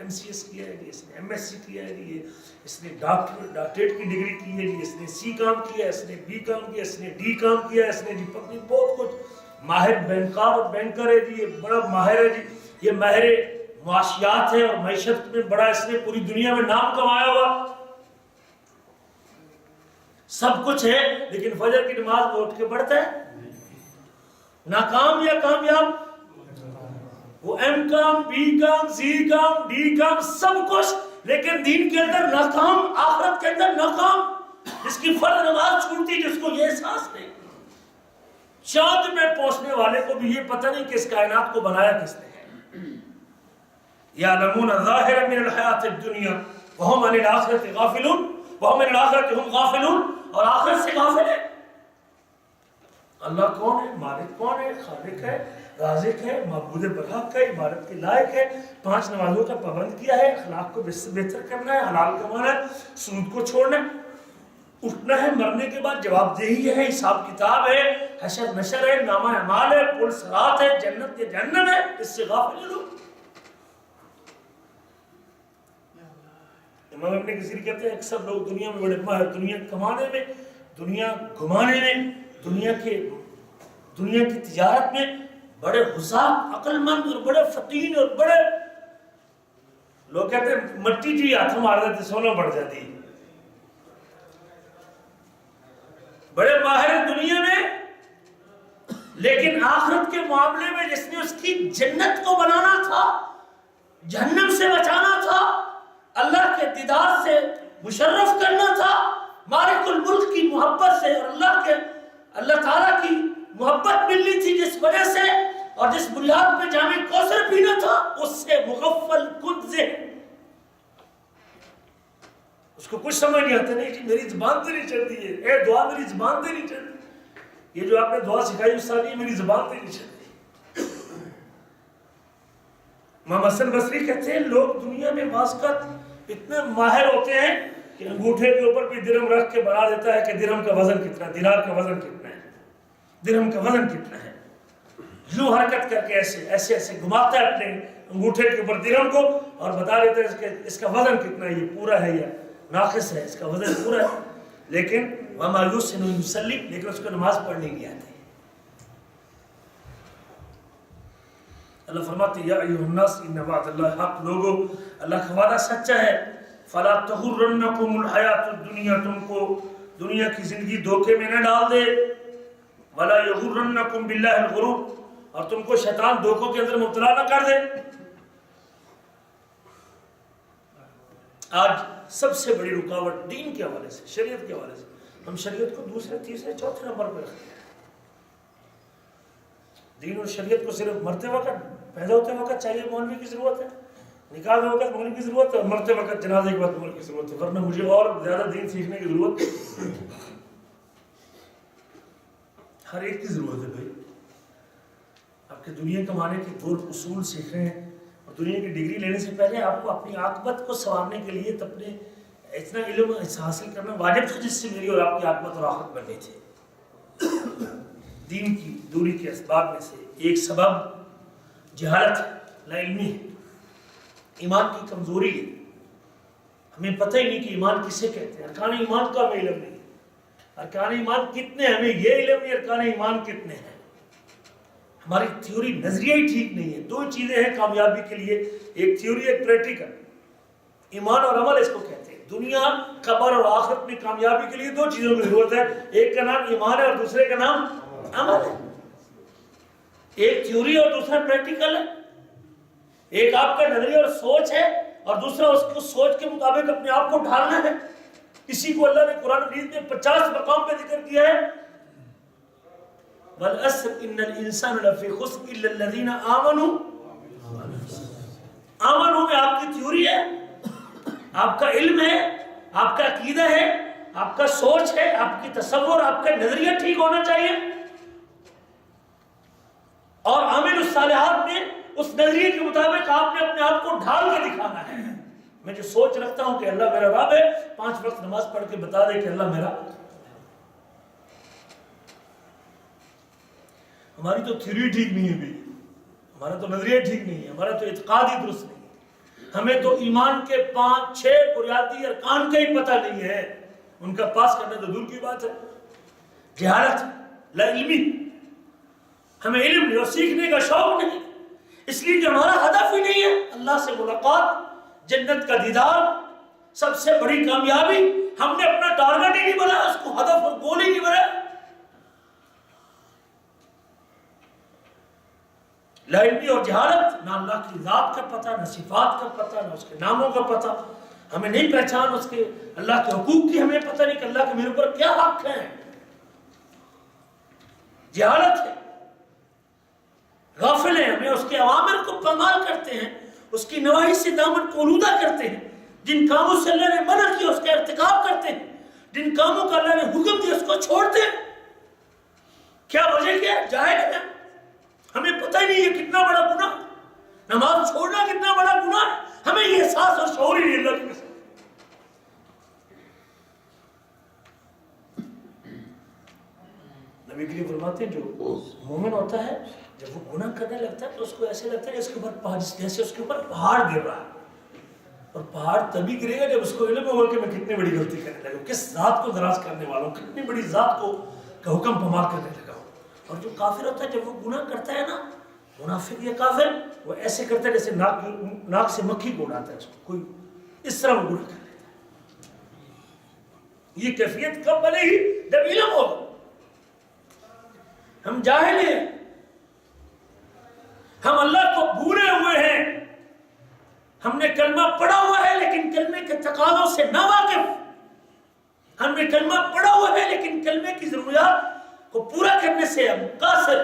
A: MCS کیا ہے جی, اس نے MSc کیا ہے جی, اس نے ڈاکٹریٹ کی ڈگری کی ہے جی, اس نے C کام کیا ہے, اس نے B کام کیا ہے, اس نے D کام کیا ہے, اس نے جی پتنی بہت کچھ. ماہر بینکر ہے جی, یہ بڑا ماہر ہے جی, یہ ماہر معاشیات ہے اور معیشت میں بڑا, اس نے پوری دنیا میں نام کمایا ہوا. سب کچھ ہے, لیکن فجر کی نماز وہ اٹھ کے پڑھتا ہے. ناکام یا کامیاب, وہ M کام, B کام, C کام, D کام, سب کچھ, لیکن دین کے اندر ناکام, آخرت کے اندر ناکام. جس کی فرض نماز چھوٹتی, جس کو یہ احساس نہیں. چاند میں پہنچنے والے کو بھی یہ پتہ نہیں کہ اس کائنات کو بنایا کس نے. یعلمون ظاہرا من الحیات الدنیا وہم عن الآخرت غافلون, وہم عن الآخرت ہم غافلون, اور آخرت سے غافل ہے. اللہ کون ہے؟ مالک کون ہے؟ خالق ہے، رازق ہے، معبود برحق ہے، عبادت کے لائق ہے، 5 نمازوں کا پابند کیا ہے، اخلاق کو بہتر کرنا ہے، حلال کمانا ہے، سود کو چھوڑنا ہے، اٹھنا ہے، مرنے کے بعد جواب دہی ہے، حساب کتاب ہے، حشر نشر ہے، نامہ اعمال ہے، پل صراط ہے، جنت یا جہنم ہے، اس سے غافل ہیں لوگ۔ امام ابن کثیر کہتے ہیں اکثر لوگ دنیا میں بڑے ماہر، دنیا کمانے میں، دنیا گھمانے میں، دنیا کی تجارت میں بڑے حساب، عقل مند اور بڑے فطین اور بڑے، لوگ کہتے ہیں مٹی جی ہاتھ مار دیتے سونا بڑھ جاتی، بڑے ماہر ہیں دنیا میں، لیکن آخرت کے معاملے میں جس نے اس کی جنت کو بنانا تھا، جہنم سے بچانا تھا، اللہ کے دیدار سے مشرف کرنا تھا، مالک الملک کی محبت سے اور اللہ تعالیٰ کی محبت ملنی تھی جس وجہ سے، اور جس بنیاد پہ جامع کوثر پینا تھا، اس سے مغفل کن ذہن، اس کو کچھ سمجھ نہیں آتا، نہیں جی میری زبان سے نہیں چلتی ہے، اے دعا میری زبان سے نہیں چلتی، یہ جو آپ نے دعا سکھائی استاد یہ میری زبان سے نہیں چلتی۔ امام حسن بصری کہتے ہیں لوگ دنیا میں باسکت اتنے ماہر ہوتے ہیں کہ انگوٹھے کے اوپر بھی درہم رکھ کے بنا دیتا ہے کہ درہم کا وزن کتنا ہے، دینار کا وزن کتنا ہے، درہم کا وزن کتنا ہے، یوں حرکت کر کے ایسے ایسے گھماتا ہے اپنے انگوٹھے کے اوپر درہم کو اور بتا دیتا ہے کہ اس کا وزن کتنا ہے، یہ پورا ہے یا ناقص ہے، اس کا وزن پورا ہے، لیکن وَمَا يُحْسِنُ يُصَلِّي، لیکن اس کو نماز پڑھنے نہیں آتی۔ اللہ فرماتے یا ایھا الناس ان وعد اللہ حق، لوگو اللہ کا وعدہ سچا ہے، فلا تغرنکم الحیات الدنیا، تم کو دنیا کی زندگی دھوکے میں نہ ڈال دے، ولا یغرنکم باللہ الغرور، اور تم کو شیطان دھوکوں کے اندر مبتلا نہ کر دے۔ آج سب سے بڑی رکاوٹ دین کے حوالے سے، شریعت کے حوالے سے، ہم شریعت کو دوسرے تیسرے چوتھے نمبر پہ رکھتے ہیں۔ دین اور شریعت کو صرف مرتے وقت، پیدا ہوتے وقت چاہیے مولوی کی ضرورت ہے، نکاح کے وقت مولوی کی ضرورت ہے، اور مرتے وقت جنازے کے بعد مولوی کی ضرورت ہے، ورنہ مجھے اور زیادہ دین سیکھنے کی ضرورت ہے۔ ہر ایک کی ضرورت ہے بھائی، آپ کے دنیا کمانے کے دور اصول سیکھ رہے ہیں، اور دنیا کی ڈگری لینے سے پہلے آپ کو اپنی عاقبت کو سنوارنے کے لیے اپنے اتنا علم حاصل کرنا واجب تھا جس سے میری اور آپ کی عاقبت اور آخرت بننی تھی۔ دین کی دوری کے اسباب میں سے ایک سبب جہالت ہے، لا علمی ہے، ایمان کی کمزوری ہے، ہمیں پتہ ہی نہیں کہ ایمان کسے کہتے ہیں، ارکان ایمان کا ہمیں علم نہیں، ارکان ایمان کتنے ہیں ہمیں یہ علم نہیں، ارکان ایمان کتنے ہیں، ہماری تھیوری نظریہ ہی ٹھیک نہیں ہے۔ 2 چیزیں ہیں کامیابی کے لیے، ایک تھیوری ایک پریکٹیکل، ایمان اور عمل اس کو کہتے ہیں۔ دنیا قبر اور آخرت میں کامیابی کے لیے 2 چیزوں کی ضرورت ہے، ایک کا نام ایمان ہے اور دوسرے کا نام عمل ہے، ایک تھیوری اور دوسرا پریکٹیکل ہے، ایک آپ کا نظریہ اور سوچ ہے اور دوسرا اس کو سوچ کے مطابق اپنے آپ کو ڈھالنا ہے۔ اسی کو اللہ نے قرآن مجید میں 50 مقام پہ ذکر کیا ہے، وَالْعَصْرِ إِنَّ الْإِنسَانَ لَفِي خُسْرٍ إِلَّا الَّذِينَ آمَنُوا، آمنوا میں آپ کی تھیوری ہے، آپ کا علم ہے، آپ کا عقیدہ ہے، آپ کا سوچ ہے، آپ کی تصور، آپ کا نظریہ ٹھیک ہونا چاہیے، اور عامل الصالحات میں اس نظریے کے مطابق آپ نے اپنے آپ کو ڈھال کے دکھانا ہے۔ میں جو سوچ رکھتا ہوں کہ اللہ میرا رب ہے، 5 وقت نماز پڑھ کے بتا دے کہ اللہ میرا، ہماری تو تھیوری ٹھیک نہیں ہے بھی، ہمارا تو نظریہ ٹھیک نہیں ہے، ہمارا تو اعتقاد ہی درست نہیں ہے، ہمیں تو ایمان کے 5-6 بنیادی ارکان کا ہی پتہ نہیں ہے، ان کا پاس کرنا تو دور کی بات ہے۔ جہالت، لا علمی، ہمیں علم نہیں اور سیکھنے کا شوق نہیں، اس لیے کہ ہمارا ہدف ہی نہیں ہے اللہ سے ملاقات، جنت کا دیدار، سب سے بڑی کامیابی، ہم نے اپنا ٹارگٹ ہی نہیں بنا، اس کو ہدف اور گول ہی نہیں بنا۔ لا علمی اور جہالت، نہ اللہ کی ذات کا پتہ، نہ صفات کا پتہ، نہ اس کے ناموں کا پتہ، ہمیں نہیں پہچان اس کے، اللہ کے حقوق کی ہمیں پتہ نہیں کہ اللہ کے میرے اوپر کیا حق ہیں، جہالت ہے، غافل ہیں، ہمیں اس کے اوامر کو پامال کرتے ہیں، اس کی نواہی سے دامن کو آلودہ کرتے ہیں، جن کاموں سے اللہ نے منع کیا اس کا ارتکاب کرتے ہیں، جن کاموں کا اللہ نے حکم دیا اس کو چھوڑتے ہیں۔ کیا وجہ کیا ہے؟ جاہل ہے، ہمیں پتہ ہی نہیں یہ کتنا بڑا گناہ، نماز چھوڑنا کتنا بڑا گناہ ہے، ہمیں یہ احساس اور شعور ہی نہیں اللہ کی قسم۔ نبی کریم فرماتے ہیں جو مومن ہوتا ہے جب وہ گناہ کرنے لگتا ہے تو اس کو ایسے لگتا ہے کہ اس کے اوپر جیسے اس کے اوپر پہاڑ گر رہا ہے، اور پہاڑ تبھی گرے گا جب اس کو علم ہوگا کہ میں کتنی بڑی غلطی کرنے لگا ہوں، کس ذات کو دراز کرنے والا ہوں، کتنی بڑی ذات کا حکم پامال کرنے لگا ہوں۔ اور جو کافر ہوتا ہے جب وہ گناہ کرتا ہے نا، منافق یا کافر، وہ ایسے کرتا ہے جیسے ناک سے مکھی کو اڑاتا ہے، اس کو کوئی اس طرح وہ گناہ کر لیتا ہے۔ یہ کیفیت کب بنے گی؟ جب علم ہوگا۔ ہم جاہل ہیں، ہم اللہ کو بھولے ہوئے ہیں، ہم نے کلمہ پڑھا ہوا ہے لیکن کلمے کے تقاضوں سے نا واقف، ہم نے کلمہ پڑھا ہوا ہے لیکن کلمے کی ضروریات کو پورا کرنے سے ہم قاصر،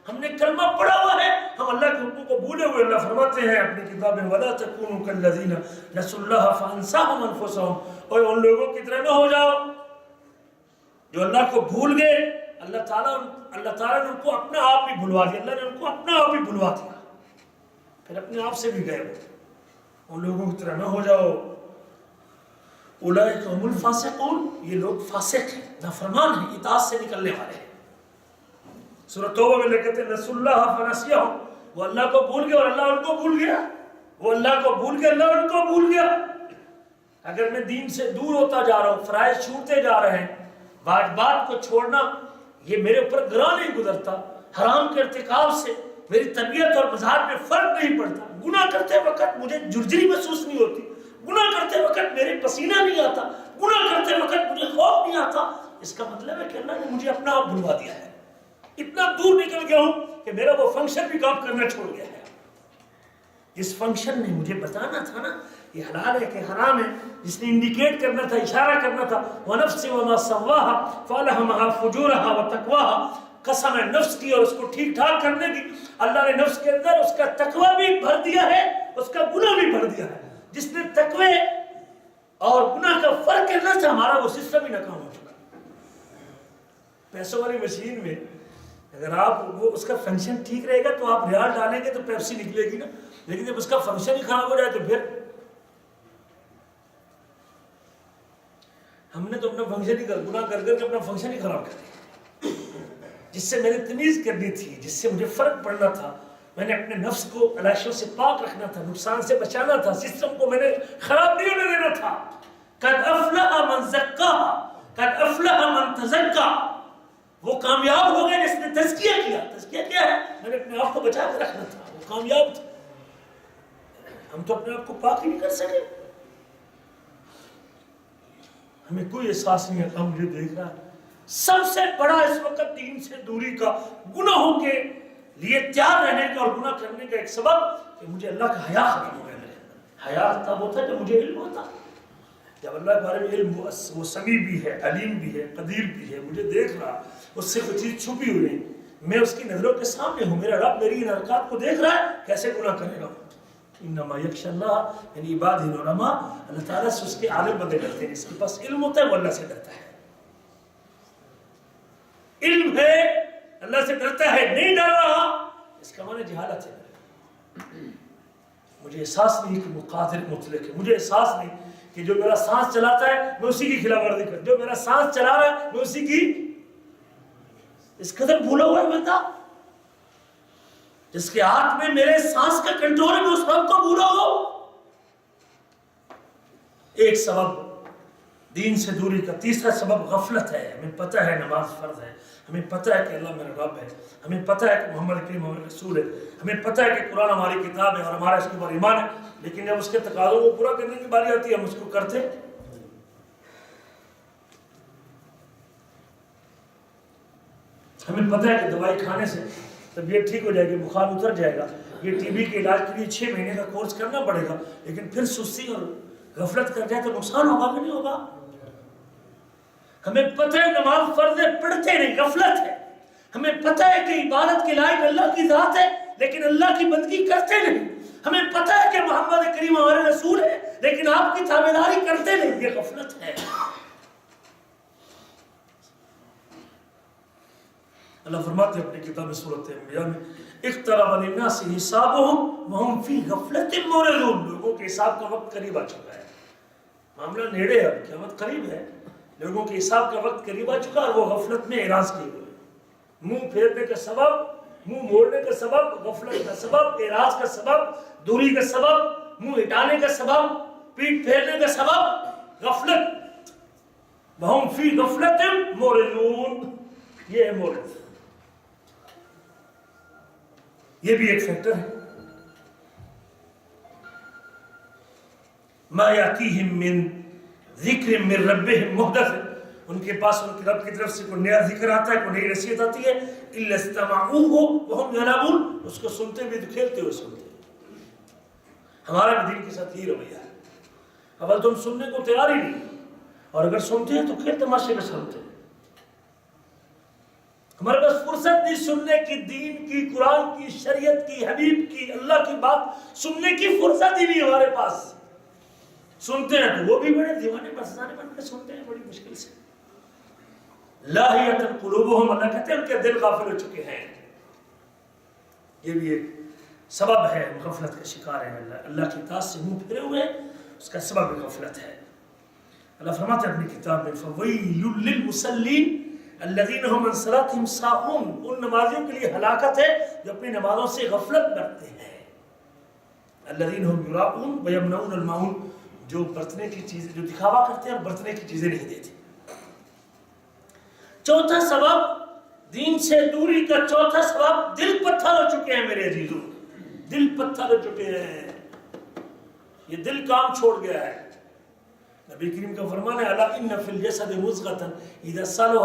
A: ہم نے کلمہ پڑھا ہوا ہے، ہم اللہ کے حکم کو بھولے ہوئے۔ اللہ فرماتے ہیں اپنی کتاب میں وَلَا تَكُونُوا كَالَّذِينَ نَسُوا اللَّهَ فَأَنسَاهُمْ أَنفُسَهُمْ، اور ان لوگوں کی طرح نہ ہو جاؤ جو اللہ کو بھول گئے۔ اللہ تعالیٰ نے ان کو اپنا آپ بھی بھلوا دیا، اللہ نے ان کو اپنا آپ بھی بھلوا دیا، پھر اپنے آپ سے بھی گئے وہ۔ ان لوگوں کی طرح نہ ہو جاؤ۔ اولئک هم الفاسقون، یہ لوگ فاسق ہیں، نافرمان ہیں، اطاعت سے نکلنے والے ہیں۔ سورۃ توبہ میں کہتے ہیں نسوا اللہ فنسیہم، وہ اللہ کو بھول گئے اور اللہ ان کو بھول گیا، وہ اللہ کو بھول گئے، اللہ ان کو بھول گیا۔ اگر میں دین سے دور ہوتا جا رہا ہوں، فرائض چھوٹتے جا رہے ہیں، واجبات کو چھوڑنا یہ میرے اوپر گراں نہیں گزرتا، حرام کے ارتکاب سے میری طبیعت اور مزاج میں فرق نہیں پڑتا، گناہ کرتے وقت مجھے جرجری محسوس نہیں ہوتی، گناہ کرتے وقت میرے پسینہ نہیں آتا، گناہ کرتے وقت مجھے خوف نہیں آتا، اس کا مطلب ہے کہ اللہ نے مجھے اپنا آپ بھلوا دیا ہے، اتنا دور نکل گیا ہوں کہ میرا وہ فنکشن بھی کام کرنا چھوڑ گیا ہے۔ جس فنکشن نے مجھے بتانا تھا نا یہ حلال ہے کہ حرام ہے، جس نے انڈیکیٹ کرنا تھا، اشارہ کرنا تھا، وَنَفْسٍ وَمَا سَوَّاهَا فَأَلْهَمَهَا فُجُورَهَا وَتَقْوَاهَا، قسم ہے نفس کی اور اس کو ٹھیک ٹھاک کرنے کی، اللہ نے نفس کے اندر اس کا تقوی بھی بھر دیا ہے، اس کا گناہ بھی بھر دیا ہے۔ جس نے تقوی اور گناہ کا فرق کرنا تھا، ہمارا وہ سسٹم ہی ناکام ہو چکا۔ پیسوں والی مشین میں اگر آپ وہ اس کا فنکشن ٹھیک رہے گا تو آپ ریال ڈالیں گے تو پیپسی نکلے گی نا، لیکن جب اس کا فنکشن ہی خراب ہو جائے تو پھر ہم نے تو اپنا فنکشن ہی گناہ کر کے اپنا فنکشن ہی خراب کر دیا۔ جس سے میں نے تمیز کرنی تھی، جس سے مجھے فرق پڑنا تھا، میں نے اپنے نفس کو علائشوں سے پاک رکھنا تھا، نقصان سے بچانا تھا، سسٹم کو میں نے خراب نہیں ہونے دینا تھا۔ قد افلح من زکاها قد افلح من تزکا، وہ کامیاب ہو گئے جس نے تزکیہ کیا۔ تزکیہ کیا ہے؟ میں نے اپنے آپ کو بچا کے رکھنا تھا، وہ کامیاب تھا۔ ہم تو اپنے آپ کو پاک ہی نہیں کر سکے، ہمیں کوئی احساس نہیں ہے، مجھے دیکھ رہا ہے۔ سب سے بڑا اس وقت دین سے دوری کا، گناہوں کے لیے تیار رہنے کا اور گناہ کرنے کا ایک سبب کہ مجھے اللہ کا حیا ختم ہو گیا میرے اندر۔ حیا تب ہوتا جب مجھے علم ہوتا، جب اللہ کے بارے میں علم، وہ سمیع بھی ہے، علیم بھی ہے، قدیر بھی ہے، مجھے دیکھ رہا، اس سے کوئی چیز چھپی ہوئی ہے، میں اس کی نظروں کے سامنے ہوں، میرا رب میری ان حرکات کو دیکھ رہا ہے، کیسے گناہ کرے گا۔ انما یخشی اللہ یعنی عبادہ العلماء، اللہ تعالیٰ سے اس کے عالم بندے ڈرتے ہیں، جس کے پاس علم ہوتا ہے وہ اللہ سے ڈرتا ہے۔ علم ہے اللہ سے ڈرتا ہے، نہیں ڈر رہا، اس کا معنی جہالت ہے۔ مجھے احساس نہیں کہ وہ قادر مطلق ہے، مجھے احساس نہیں کہ جو میرا سانس چلاتا ہے میں اسی کی خلاف ورزی کروں، جو میرا سانس چلا رہا ہے میں اسی کی، اس قدر بھولا ہوا ہے بندہ جس کے ہاتھ میں میرے سانس کا کنٹرول ہے، میں اس رب کو بھولا ہو۔ ایک سبب دین سے دوری کا، تیسرا سبب غفلت ہے۔ ہمیں پتہ ہے نماز فرض ہے، ہمیں پتہ ہے کہ اللہ میرا رب ہے، ہمیں پتہ ہے کہ محمد کریم ہمارے رسول ہے، ہمیں پتہ ہے کہ قرآن ہماری کتاب ہے اور ہمارا اس کے اوپر ایمان ہے، لیکن جب اس کے تقاضوں کو پورا کرنے کی باری آتی ہے ہم اس کو کرتے۔ ہمیں پتہ ہے کہ دوائی کھانے سے طبیعت ٹھیک ہو جائے گی، بخار اتر جائے گا، یہ ٹی بی کے علاج کے لیے 6 مہینے کا کورس کرنا پڑے گا، لیکن پھر سستی اور غفلت کر جائے تو نقصان ہوگا کہ نہیں ہوگا؟ ہمیں پتہ ہے نماز فرض ہے، پڑھتے نہیں، غفلت ہے۔ ہمیں پتہ ہے کہ عبادت کے لائق اللہ کی ذات ہے لیکن اللہ کی بندگی کرتے نہیں۔ ہمیں پتہ ہے کہ محمد کریم ہمارے رسول ہے لیکن آپ کی تابعداری کرتے نہیں، یہ غفلت ہے۔ اللہ فرماتے ہیں اپنی کتاب سورۃ انبیاء میں اقترب للناس حسابهم وهم فی غفلۃ معرضون، لوگوں کے حساب کا وقت قریب آ چکا ہے، معاملہ نیڑے ہے، قیامت قریب ہے، لوگوں کے حساب کا وقت قریب آ چکا اور وہ غفلت میں اعراض کیے ہوئے، منہ پھیرنے کا سبب، منہ موڑنے کا سبب، غفلت کا سبب، اعراض کا سبب، دوری کا سبب، منہ ہٹانے کا سبب، پیٹ پھیرنے کا سبب غفلت، وہم فی غفلۃ معرضون، یہ ہے مورد، یہ بھی ایک فیکٹر ہے۔ ما یاتیہم من ذکر من ربہم محدث، ان کے پاس ان کے رب کی طرف سے کوئی نیا ذکر آتا ہے، کوئی نئی نصیحت آتی ہے، الا استمعوہ وہم یلعبون، اس کو سنتے ہوئے تو کھیلتے ہوئے سنتے ہیں۔ ہمارا بھی دین کے ساتھ یہ رویہ ہے، اول تو ہم سننے کو تیار ہی نہیں، اور اگر سنتے ہیں تو کھیل تماشے میں سنتے ہیں، ہمارے پاس فرصت نہیں سننے کی، دین کی، قرآن کی، شریعت کی، حبیب کی، اللہ کی بات سننے کی فرصت ہی نہیں ہمارے پاس۔ سنتے ہیں تو وہ بھی بڑے دیوانے مستانے بن کے سنتے ہیں بڑی مشکل سے۔ لاہیۃ قلوبہم، اللہ کہتے ہیں ان کے دل غافل ہو چکے ہیں، یہ بھی ایک سبب ہے، غفلت کا شکار ہے، اللہ کی اطاعت سے منہ پھرے ہوئے، اس کا سبب غفلت ہے۔ اللہ فرماتے ہیں اپنی کتاب میں فَوَيْلٌ لِّلْمُصَلِّينَ الذین هم عن صلاتهم ساہون، ان نمازیوں کے لیے ہلاکت ہے جو اپنی نمازوں سے غفلت برتتے ہیں، الذین هم یراؤون ویمنعون الماعون، جو برتنے کی چیزیں، جو دکھاوا کرتے ہیں اور برتنے کی چیزیں نہیں دیتے۔ چوتھا سبب دین سے دوری کا، چوتھا سبب دل پتھر ہو چکے ہیں میرے عزیزوں، دل پتھر ہو چکے ہیں، یہ دل کام چھوڑ گیا ہے۔ نبی کریم کا فرمان ہے الا ان فی الجسد مضغۃ اذا صلح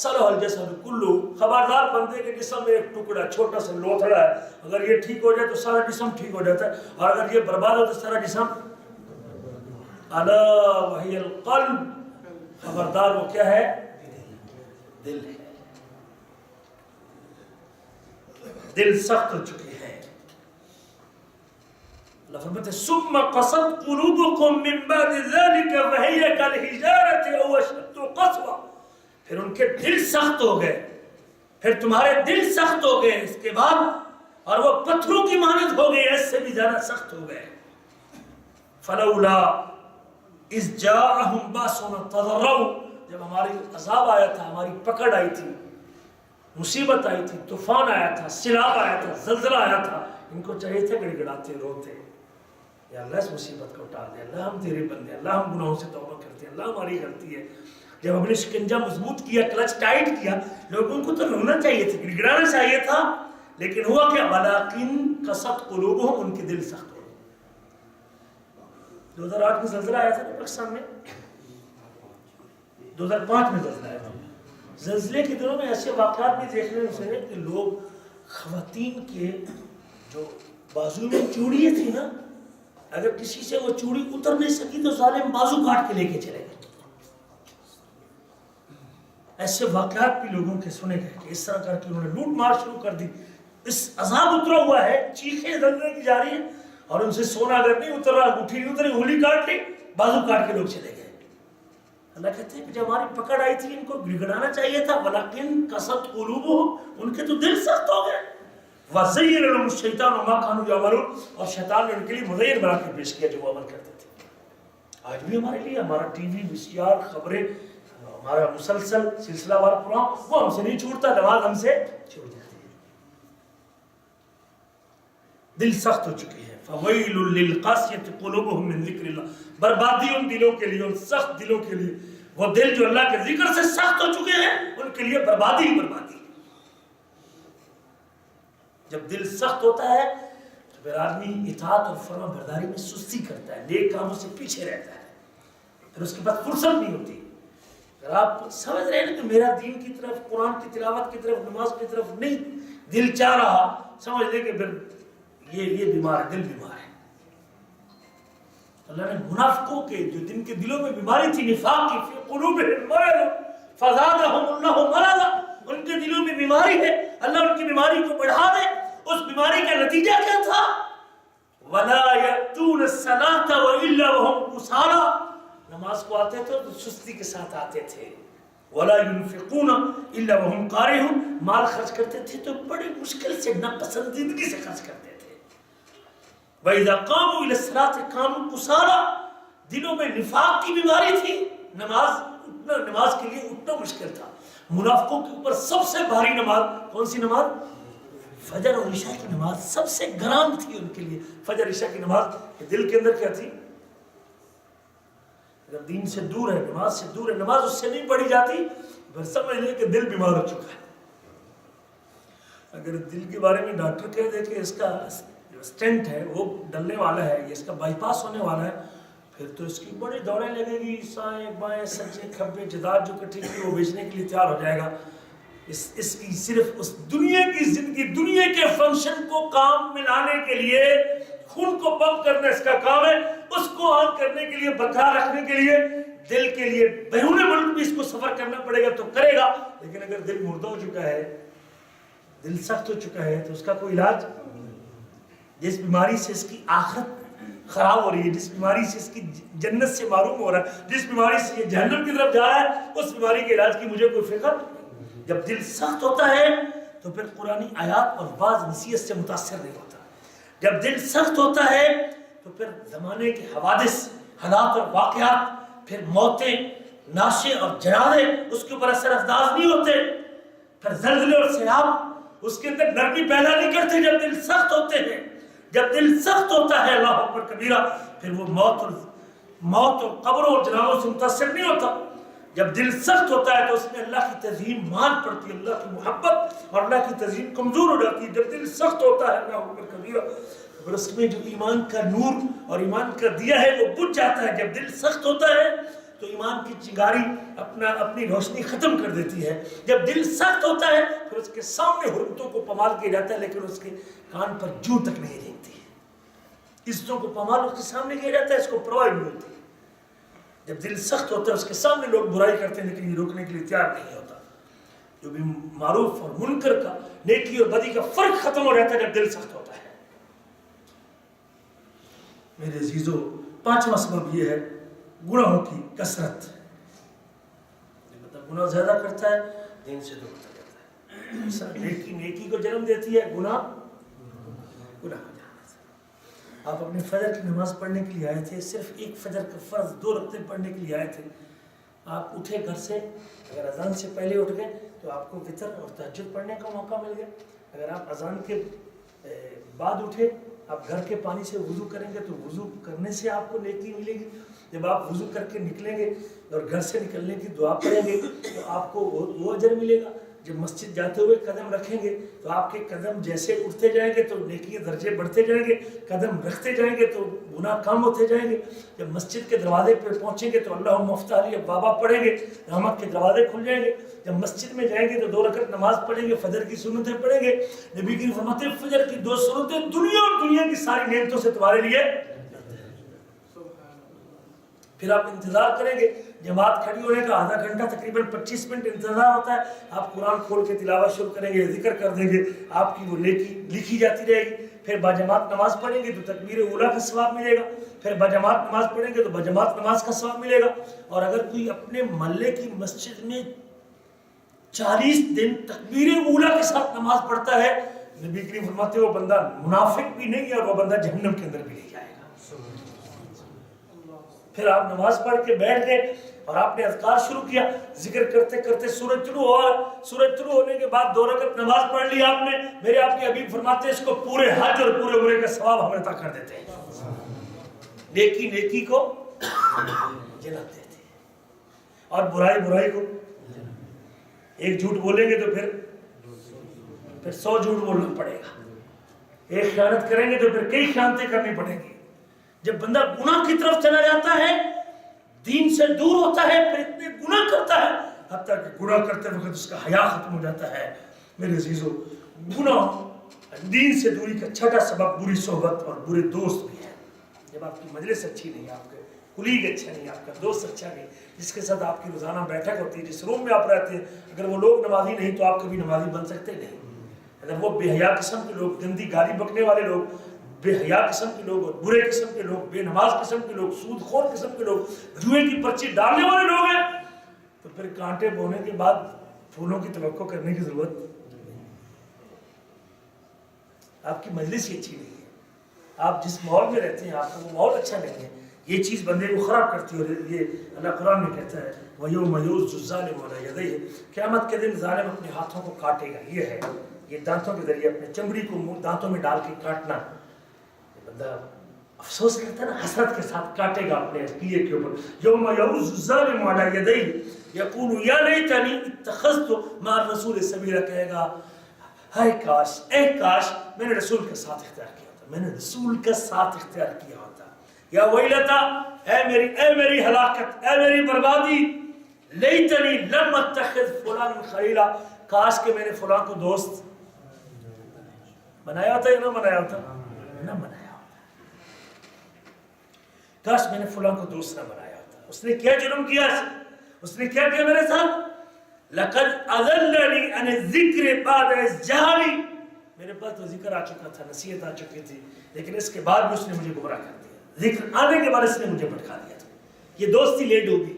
A: صلح الجسد کلہ، خبردار بندے کے جسم میں ایک ٹکڑا چھوٹا سا لوتھڑا ہے، اگر یہ ٹھیک ہو جائے تو سارا جسم ٹھیک ہو جاتا ہے، اور اگر یہ برباد ہو تو سارا جسم، الا وہی القلب، خبردار وہ کیا ہے؟ دل ہے، دل سخت ہو چکے ہیں۔ اللہ فرماتے ہیں ثم قست قلوبکم من بعد ذلك فهي كالحجارة او اشد قسوة، پھر ان کے دل سخت ہو گئے، پھر تمہارے دل سخت ہو گئے اس کے بعد، اور وہ پتھروں کی مانند ہو گئے، اس سے بھی زیادہ سخت ہو گئے۔ فلولا اذ جاءهم باسنا تضرعوا، جب ہماری عذاب آیا تھا، ہماری پکڑ آئی تھی، مصیبت آئی تھی، طوفان آیا تھا، سیلاب آیا تھا، زلزلہ آیا تھا، ان کو چاہیے تھے گڑ گڑاتے روتے، یا اللہ اس مصیبت کو اٹھا دے، اللہ ہم تیرے بندے، اللہ ہم گناہوں سے توبہ کرتے ہیں، اللہ ہماری غلطی ہے۔ جب ہم نے شکنجہ مضبوط کیا، کلچ ٹائٹ کیا، لوگوں کو تو رونا چاہیے تھا، گڑ گڑانا چاہیے تھا، لیکن ہوا کیا؟ ولیکن قست قلوبہم، ان کے دل سخت ہو گئے۔ 2008 میں زلزلہ آیا تھا پاکستان میں، 2005 میں زلزلہ آیا تھا۔ زلزلے کے دنوں میں ایسے واقعات بھی دیکھنے میں سے کہ لوگ، خواتین کے جو بازو میں چوڑیاں تھی نا، اگر کسی سے وہ چوڑی اتر نہیں سکی تو ظالم بازو کاٹ کے لے کے چلے گئے۔ ایسے واقعات بھی لوگوں کے سنے گئے کہ اس طرح کر کے انہوں نے لوٹ مار شروع کر دی، اس عذاب اترا ہوا ہے، چیخیں زلزلے کی جا رہی ہیں، اور ان سے سونا اگر نہیں اتر رہا، انگوٹھی نہیں اتری، انگلی کاٹ لی، بازو کاٹ کے لوگ چلے گئے۔ اللہ کہتے ہیں کہ جب ہماری پکڑ آئی تھی ان کو گڑگڑانا چاہیے تھا، ولیکن قست قلوبہم، ان کے تو دل سخت ہو گئے۔ وَزَيَّنَ لَهُمُ الشَّيْطَانُ مَا كَانُوا يَعْمَلُونَ، اور شیطان نے ان کے لیے مزین بنا کے پیش کیا جو وہ عمل کرتے تھے۔ آج بھی ہمارے لیے ہمارا ٹی وی، ویسیآر، خبریں، ہمارا مسلسل سلسلہ وار پروگرام، وہ ہم سے نہیں چھوٹتا، نماز ہم سے چھوٹ جاتی ہے۔ دل سخت ہو چکے ہیں۔ فَوَيْلٌ لِّلْقَاسِيَةِ قُلُوبُهُم مِّن ذِكْرِ اللَّهِ، بربادی ان دلوں کے لیے، ان سخت دلوں کے لیے، وہ دل جو اللہ کے ذکر سے سخت ہو چکے ہیں، ان کے لیے بربادی ہی بربادی۔ جب دل سخت ہوتا ہے تو پھر آدمی اطاعت اور فرما برداری میں سستی کرتا ہے، نیک کاموں سے پیچھے رہتا ہے، پھر اس کے بعد فرصت نہیں ہوتی۔ اگر آپ سمجھ رہے ہیں کہ میرا دین کی طرف، قرآن کی تلاوت کی طرف، نماز کی طرف نہیں دل چاہ رہا، سمجھ لیں کہ پھر یہ بیمار ہے، دل بیمار ہے۔ اللہ نے منافقوں کے جو جن کے دلوں میں بیماری تھی نفاق کی، فی قلوبہم مرض فزادہم اللہ مرضا، ان کے دلوں میں بیماری ہے، اللہ ان کی بیماری کو بڑھا دے۔ اس بیماری کا نتیجہ کیا تھا؟ وَلَا يَأْتُونَ الصَّلَاةَ وَإِلَّا وَهُمْ كُسَالَىٰ، نماز کو آتے تھے تو سستی کے ساتھ آتے تھے، ولا ينفقون الا وهم كارهون، مال خرچ کرتے تھے تو بڑی مشکل سے، ناپسندیدگی سے خرچ کرتے تھے. وَإِذَا قَامُوا إِلَى الصَّلَاةِ قَامُوا كُسَالَىٰ، دلوں میں نفاق کی بیماری تھی، نماز کے لیے اٹھنا مشکل تھا. منافقوں کے اوپر سب سے بھاری نماز کون سی نماز؟ فجر اور عشاء کی نماز سب سے گران تھی ان کے لیے. فجر عشاء کی نماز دل کے اندر کیا تھی؟ اگر دین سے دور ہے، نماز سے دور ہے، نماز اس سے نہیں پڑھی جاتی، پھر سمجھ لیں کہ دل بیمار ہو چکا ہے. اگر دل کے بارے میں ڈاکٹر کہہ دے کہ اس کا جو اسٹینٹ ہے وہ ڈلنے والا ہے، یہ اس کا بائی پاس ہونے والا ہے، پھر تو اس کی بڑی دوڑیں لگے گی، سائیں بائیں سجے کھبے جداد جو کٹھی کی وہ بیچنے کے لیے تیار ہو جائے گا. اس کی صرف اس دنیا کی زندگی، دنیا کے فنکشن کو کام میں لانے کے لیے، خون کو پمپ کرنا اس کا کام ہے، اس کو آن کرنے کے لیے، برقرار رکھنے کے لیے، دل کے لیے بیرون ملک بھی اس کو سفر کرنا پڑے گا تو کرے گا. لیکن اگر دل مردہ ہو چکا ہے، دل سخت ہو چکا ہے، تو اس کا کوئی علاج، جس بیماری سے اس کی آخرت خراب ہو رہی ہے، جس بیماری سے اس کی جنت سے معروم ہو رہا ہے، جس بیماری سے یہ جہنم کی طرف جا رہا ہے، اس بیماری کے علاج کی مجھے کوئی فکر نہیں. جب دل سخت ہوتا ہے تو پھر قرآنی آیات اور بعض نصیحت سے متاثر نہیں ہوتا. جب دل سخت ہوتا ہے تو پھر زمانے کے حوادث، حالات اور واقعات، پھر موتیں، ناشے اور جنازے اس کے اوپر اثر انداز نہیں ہوتے. پھر زلزلے اور سیلاب اس کے اندر نرمی پیدا نہیں کرتے جب دل سخت ہوتے ہیں. جب دل سخت ہوتا ہے اللہ اکبر کبیرہ، پھر وہ موت اور قبروں اور جنازوں سے متاثر نہیں ہوتا. جب دل سخت ہوتا ہے تو اس میں اللہ کی تعظیم مان پڑتی ہے، اللہ کی محبت اور اللہ کی تعظیم کمزور ہو جاتی ہے. جب دل سخت ہوتا ہے اللہ اکبر کبیرہ، اور اس میں جو ایمان کا نور اور ایمان کا دیا ہے وہ بجھ جاتا ہے. جب دل سخت ہوتا ہے تو ایمان کی چنگاری اپنی روشنی ختم کر دیتی ہے. جب دل سخت ہوتا ہے پھر اس کے سامنے حرمتوں کو پامال کیا جاتا ہے، لیکن اس کے کان پر جو تک نہیں رہتی ہے. عزتوں کو پامال اس کے سامنے کیا جاتا ہے، اس کو پرواہ نہیں ہوتی. جب دل سخت ہوتا ہے اس کے سامنے لوگ برائی کرتے ہیں لیکن یہ روکنے کے لیے تیار نہیں ہوتا. جو بھی معروف اور منکر کا، نیکی اور بدی کا فرق ختم ہو جاتا ہے جب دل سخت ہوتا ہے. میرے عزیزو، پانچواں سبب یہ ہے گناہوں کی کثرت. مطلب گناہ زیادہ کرتا ہے دین سے دور ہوتا جاتا ہے. نیکی کو جنم دیتی ہے، گناہ کو جنم. آپ اپنے فجر کی نماز پڑھنے کے لیے آئے تھے، صرف ایک فجر کا فرض 2 رکعتیں پڑھنے کے لیے آئے تھے. آپ اٹھے گھر سے، اگر اذان سے پہلے اٹھ گئے تو آپ کو وتر اور تہجد پڑھنے کا موقع مل گیا. اگر آپ اذان کے بعد اٹھے، آپ گھر کے پانی سے وضو کریں گے تو وضو کرنے سے آپ کو نیکی ملے گی. جب آپ وضو کر کے نکلیں گے اور گھر سے نکلنے کی دعا پڑھیں گے تو آپ کو وہ اجر ملے گا. جب مسجد جاتے ہوئے قدم رکھیں گے تو آپ کے قدم جیسے اٹھتے جائیں گے تو نیکی کے درجے بڑھتے جائیں گے، قدم رکھتے جائیں گے تو گناہ کم ہوتے جائیں گے. جب مسجد کے دروازے پہ پہنچیں گے تو اللہم افتح لی ابوابا پڑھیں گے، رحمت کے دروازے کھل جائیں گے. جب مسجد میں جائیں گے تو 2 رکعت نماز پڑھیں گے، فجر کی سنتیں پڑھیں گے. نبی کی فرماتے ہیں فجر کی 2 سنتیں دنیا اور دنیا کی ساری نعمتوں سے تمہارے لیے. پھر آپ انتظار کریں گے، جماعت کھڑی ہونے کا آدھا گھنٹہ تقریباً 25 منٹ انتظار ہوتا ہے. آپ قرآن کھول کے تلاوت شروع کریں گے، ذکر کر دیں گے، آپ کی وہ نیکی لکھی جاتی رہے گی. پھر باجماعت نماز پڑھیں گے تو تکبیر اولیٰ کا ثواب ملے گا. پھر باجماعت نماز پڑھیں گے تو باجماعت نماز کا ثواب ملے گا. اور اگر کوئی اپنے محلے کی مسجد میں 40 دن تکبیر اولیٰ کے ساتھ نماز پڑھتا ہے، نبی کریم فرماتے ہیں وہ بندہ منافق بھی نہیں ہے اور وہ بندہ جہنم کے اندر بھی نہیں جائے گا. پھر آپ نماز پڑھ کے بیٹھ گئے اور آپ نے اذکار شروع کیا، ذکر کرتے کرتے سورج طلوع ہوا. سورج طلوع ہونے کے بعد 2 رکعت نماز پڑھ لی آپ نے. میرے آپ کے حبیب فرماتے ہیں اس کو پورے حج اور پورے عمرے کا ثواب ہم عطا کر دیتے ہیں. نیکی کو جنم دیتے ہیں اور برائی کو. ایک جھوٹ بولیں گے تو پھر 100 جھوٹ بولنا پڑے گا. ایک خیانت کریں گے تو پھر کئی خیانتیں کرنی پڑیں گی. جب بندہ گناہ کی طرف چلا جاتا ہے، دین سے دور ہوتا ہے، پھر اتنے گناہ کرتا ہے حتیٰ کہ گناہ کرتے وقت اس کا حیا ختم ہو جاتا ہے. میرے عزیزو، گناہ دین سے دوری کا چھٹا سبب بری صحبت اور برے دوست بھی ہے. جب آپ کی مجلس اچھی نہیں، آپ کے کلیگ اچھا نہیں، آپ کا دوست اچھا نہیں، جس کے ساتھ آپ کی روزانہ بیٹھک ہوتی ہے، جس روم میں آپ رہتے ہیں، اگر وہ لوگ نمازی نہیں تو آپ کبھی نمازی بن سکتے نہیں. اگر وہ بے حیا قسم کے لوگ، گندی گالی بکنے والے لوگ، بے حیا قسم کے لوگ اور برے قسم کے لوگ، بے نماز قسم کے لوگ، سود خور قسم کے لوگ، جوئے کی پرچی ڈالنے والے لوگ ہیں، تو تو پھر کانٹے بونے کے بعد پھولوں کی توقع کرنے کی ضرورت نہیں۔ آپ کی مجلس ہی اچھی نہیں ہے، آپ جس ماحول میں رہتے ہیں آپ کا وہ ماحول اچھا نہیں ہے، یہ چیز بندے کو خراب کرتی ہے۔ اور یہ اللہ قرآن میں کہتا ہے وَيَوْمَ يُعْضُ الظَّالِمُ عَلَىٰ يَدَيْهِ، قیامت کے دن ظالم اپنے ہاتھوں کو کاٹے گا۔ یہ ہے یہ دانتوں کے ذریعے اپنے چمڑی کو دانتوں میں ڈال کے کاٹنا۔ بندہ افسوس کرتا ہے نا، حسرت کے ساتھ کاٹے گا اپنے کیے کے اوپر۔ یوم یعوذ الظالم علی یدیہ یقول یا لیتنی اتخذت مع الرسول سبیلا، کہے گا ہائے کاش، اے کاش میں نے رسول کا ساتھ اختیار کیا ہوتا، میں نے رسول کا ساتھ اختیار کیا ہوتا۔ یا ویلتا، اے میری ہلاکت، اے میری بربادی، لیتنی لم اتخذ فلان خلیلا، کاش کہ میں نے فلاں کو دوست بنایا ہوتا یا نہ بنایا ہوتا، نہ بنایا ہوتا، کاش میں نے فلاں کو دوست نہ بنایا ہوتا۔ اس نے کیا جرم کیا، اس نے کیا کیا میرے ساتھ؟ لقد اضلنی عن الذکر بعد اذ جاءنی، میرے پاس تو ذکر آ چکا تھا، نصیحت آ چکی تھی، لیکن اس کے بعد بھی اس نے مجھے گمراہ کر دیا، ذکر آنے کے بعد اس نے مجھے بھٹکا دیا تھا۔ یہ دوستی لیٹ ہوگی،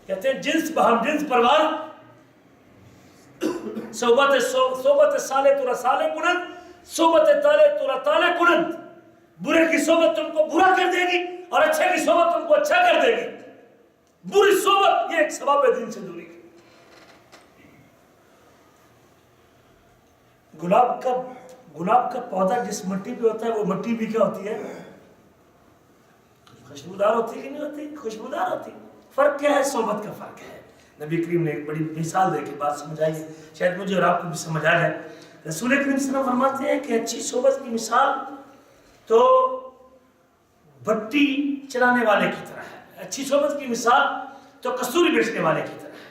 A: کہتے ہیں جنس بہم جنس پروار، صحبت سالے ترا سالے کنند، صحبت تالے ترا تالے کنند۔ برے کی صحبت تم کو برا کر دے گی اور اچھے کی صحبت تم کو اچھا کر دے گی۔ بری صحبت یہ ایک سبب ہے دین سے دوری کی۔ گلاب کا پودا جس مٹی پہ ہوتا ہے وہ مٹی بھی کیا ہوتی ہے؟ خوشبودار ہوتی ہے کہ نہیں ہوتی؟ خوشبودار ہوتی ہے۔ فرق کیا ہے؟ صحبت کا فرق ہے۔ نبی کریم نے ایک بڑی مثال دے کے بات سمجھائی ہے، شاید مجھے اور آپ کو بھی سمجھ آ جائے۔ رسول کریم صلی اللہ علیہ وسلم فرماتے ہیں کہ اچھی صحبت کی مثال تو بٹی چلانے والے کی طرح ہے، اچھی صحبت کی مثال تو کستوری بیچنے والے کی طرح ہے،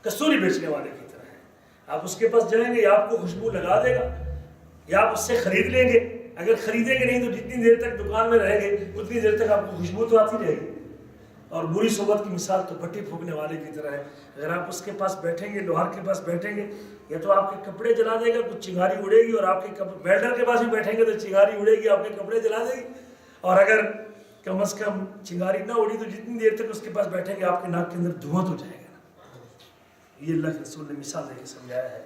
A: کستوری بیچنے والے کی طرح ہے۔ آپ اس کے پاس جائیں گے یا آپ کو خوشبو لگا دے گا یا آپ اس سے خرید لیں گے، اگر خریدیں گے نہیں تو جتنی دیر تک دکان میں رہیں گے اتنی دیر تک آپ کو خوشبو تو آتی رہے گی۔ اور بری صحبت کی مثال تو بٹی پھونکنے والے کی طرح ہے، اگر آپ اس کے پاس بیٹھیں گے، لوہار کے پاس بیٹھیں گے، یا تو آپ کے کپڑے جلا دے گا، کچھ چنگاری اڑے گی، اور آپ کے ویلڈر کے پاس بھی بیٹھیں گے تو چنگاری اڑے گی، آپ کے کپڑے جلا دے گی، اور اگر کم از کم چنگاری نہ اڑی تو جتنی دیر تک اس کے پاس بیٹھیں گے آپ کے ناک کے اندر دھواں تو جائے گا نا۔ یہ اللہ کے رسول نے مثال دے کے سمجھایا ہے۔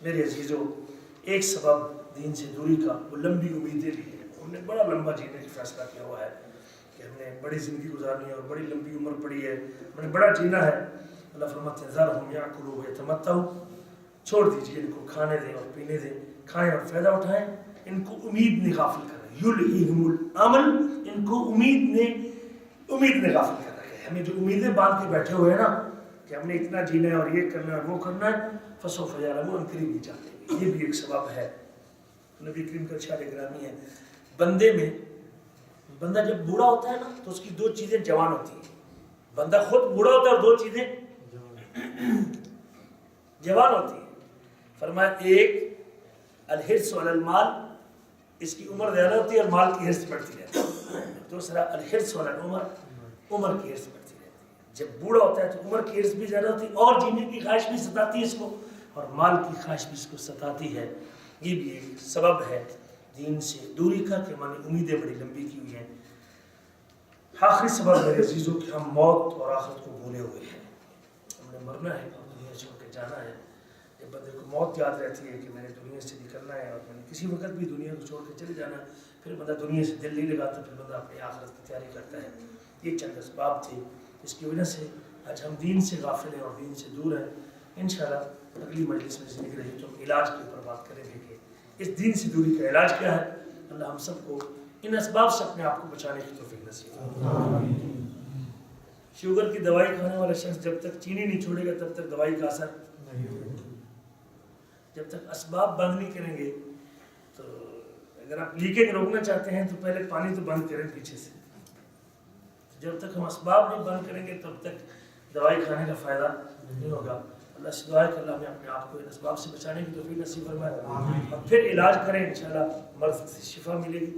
A: میرے عزیزوں، ایک سبب دین سے دوری کا وہ لمبی امیدیں بھی ہیں۔ ہم نے بڑا لمبا جینے کا فیصلہ کیا ہوا ہے کہ ہم نے بڑی زندگی گزارنی ہے اور بڑی لمبی عمر پڑی ہے، ہم نے بڑا جینا ہے۔ اللہ فرماتے ہیں ذرہم یاکلوا ویتمتعوا، چھوڑ دیجیے ان کو کھانے دیں اور پینے دیں، کھائیں اور فائدہ اٹھائیں، ان کو امید نے غافل کر رہے، یلہیہم الامل، ان کو امید نے غافل کر رکھا ہے۔ ہمیں جو امیدیں باندھ کے بیٹھے ہوئے ہیں نا کہ ہم نے اتنا جینا ہے اور یہ کرنا ہے اور وہ کرنا ہے، فسوف یعلمون، قریب بھی جانتے ہیں۔ یہ بھی ایک سبب ہے۔ نبی کریم کا ارشاد گرامی ہے، بندہ جب بوڑھا ہوتا ہے نا تو اس کی دو چیزیں جوان ہوتی ہیں۔ بندہ خود بوڑھا ہوتا ہے اور دو چیزیں جوان ہوتی ہیں۔ فرمایا ایک الحرص علی المال، اس کی عمر زیادہ ہوتی ہے اور مال کی حرص بڑھتی رہتی ہے۔ دوسرا الحرص علی العمر، عمر کی حرص بڑھتی رہتی ہے۔ جب بوڑھا ہوتا ہے تو عمر کی حرص بھی زیادہ ہوتی ہے اور جینے کی خواہش بھی ستاتی ہے اس کو، اور مال کی خواہش بھی اس کو ستاتی ہے۔ یہ بھی ایک سبب ہے دین سے دوری کا کہ ہماری امیدیں بڑی لمبی کی ہوئی ہیں۔ آخری سبب میرے عزیزوں کہ ہم موت اور آخرت کو بھولے ہوئے ہیں۔ ہم نے مرنا ہے اور دنیا چھوڑ کے جانا ہے۔ جب بندے کو موت یاد رہتی ہے کہ میں نے دنیا سے نکلنا ہے اور میں نے کسی وقت بھی دنیا کو چھوڑ کے چلے جانا ہے، پھر بندہ دنیا سے دل نہیں لگاتا، پھر بندہ اپنی آخرت کی تیاری کرتا ہے۔ یہ چند اسباب تھے جس کی وجہ سے آج ہم دین سے غافل ہیں اور دین سے دور ہیں۔ انشاءاللہ اگلی مجلس میں زندگی رہی تو ہم علاج کے اوپر بات کریں گے کہ اس دین سے دوری کا علاج کیا ہے۔ اللہ ہم سب کو ان اسباب سے اپنے آپ کو بچانے کی توفیق نصیب فرمائے۔ شوگر کی دوائی کھانے والا شخص جب تک چینی نہیں چھوڑے گا تب تک دوائی کا اثر نہیں ہوگا۔ جب تک اسباب بند نہیں کریں گے تو اگر آپ لیکیج روکنا چاہتے ہیں تو پہلے پانی تو بند کریں پیچھے سے۔ جب تک ہم اسباب نہیں بند کریں گے تب تک دوائی کھانے کا فائدہ نہیں ہوگا۔ اللہ سے دعا ہے کہ اللہ ہمیں اپنے آپ کو ان اسباب سے بچانے کی توفیق نصیب فرمائے اور پھر علاج کریں، انشاءاللہ مرض سے شفا ملے گی،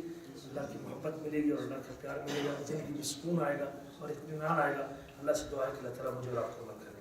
A: اللہ کی محبت ملے گی اور اللہ کا پیار ملے گا، زندگی میں سکون آئے گا اور اطمینان آئے گا۔ اللہ سے دعا ہے کہ اللہ تعالیٰ مجھے اور آپ کو مدد کرے۔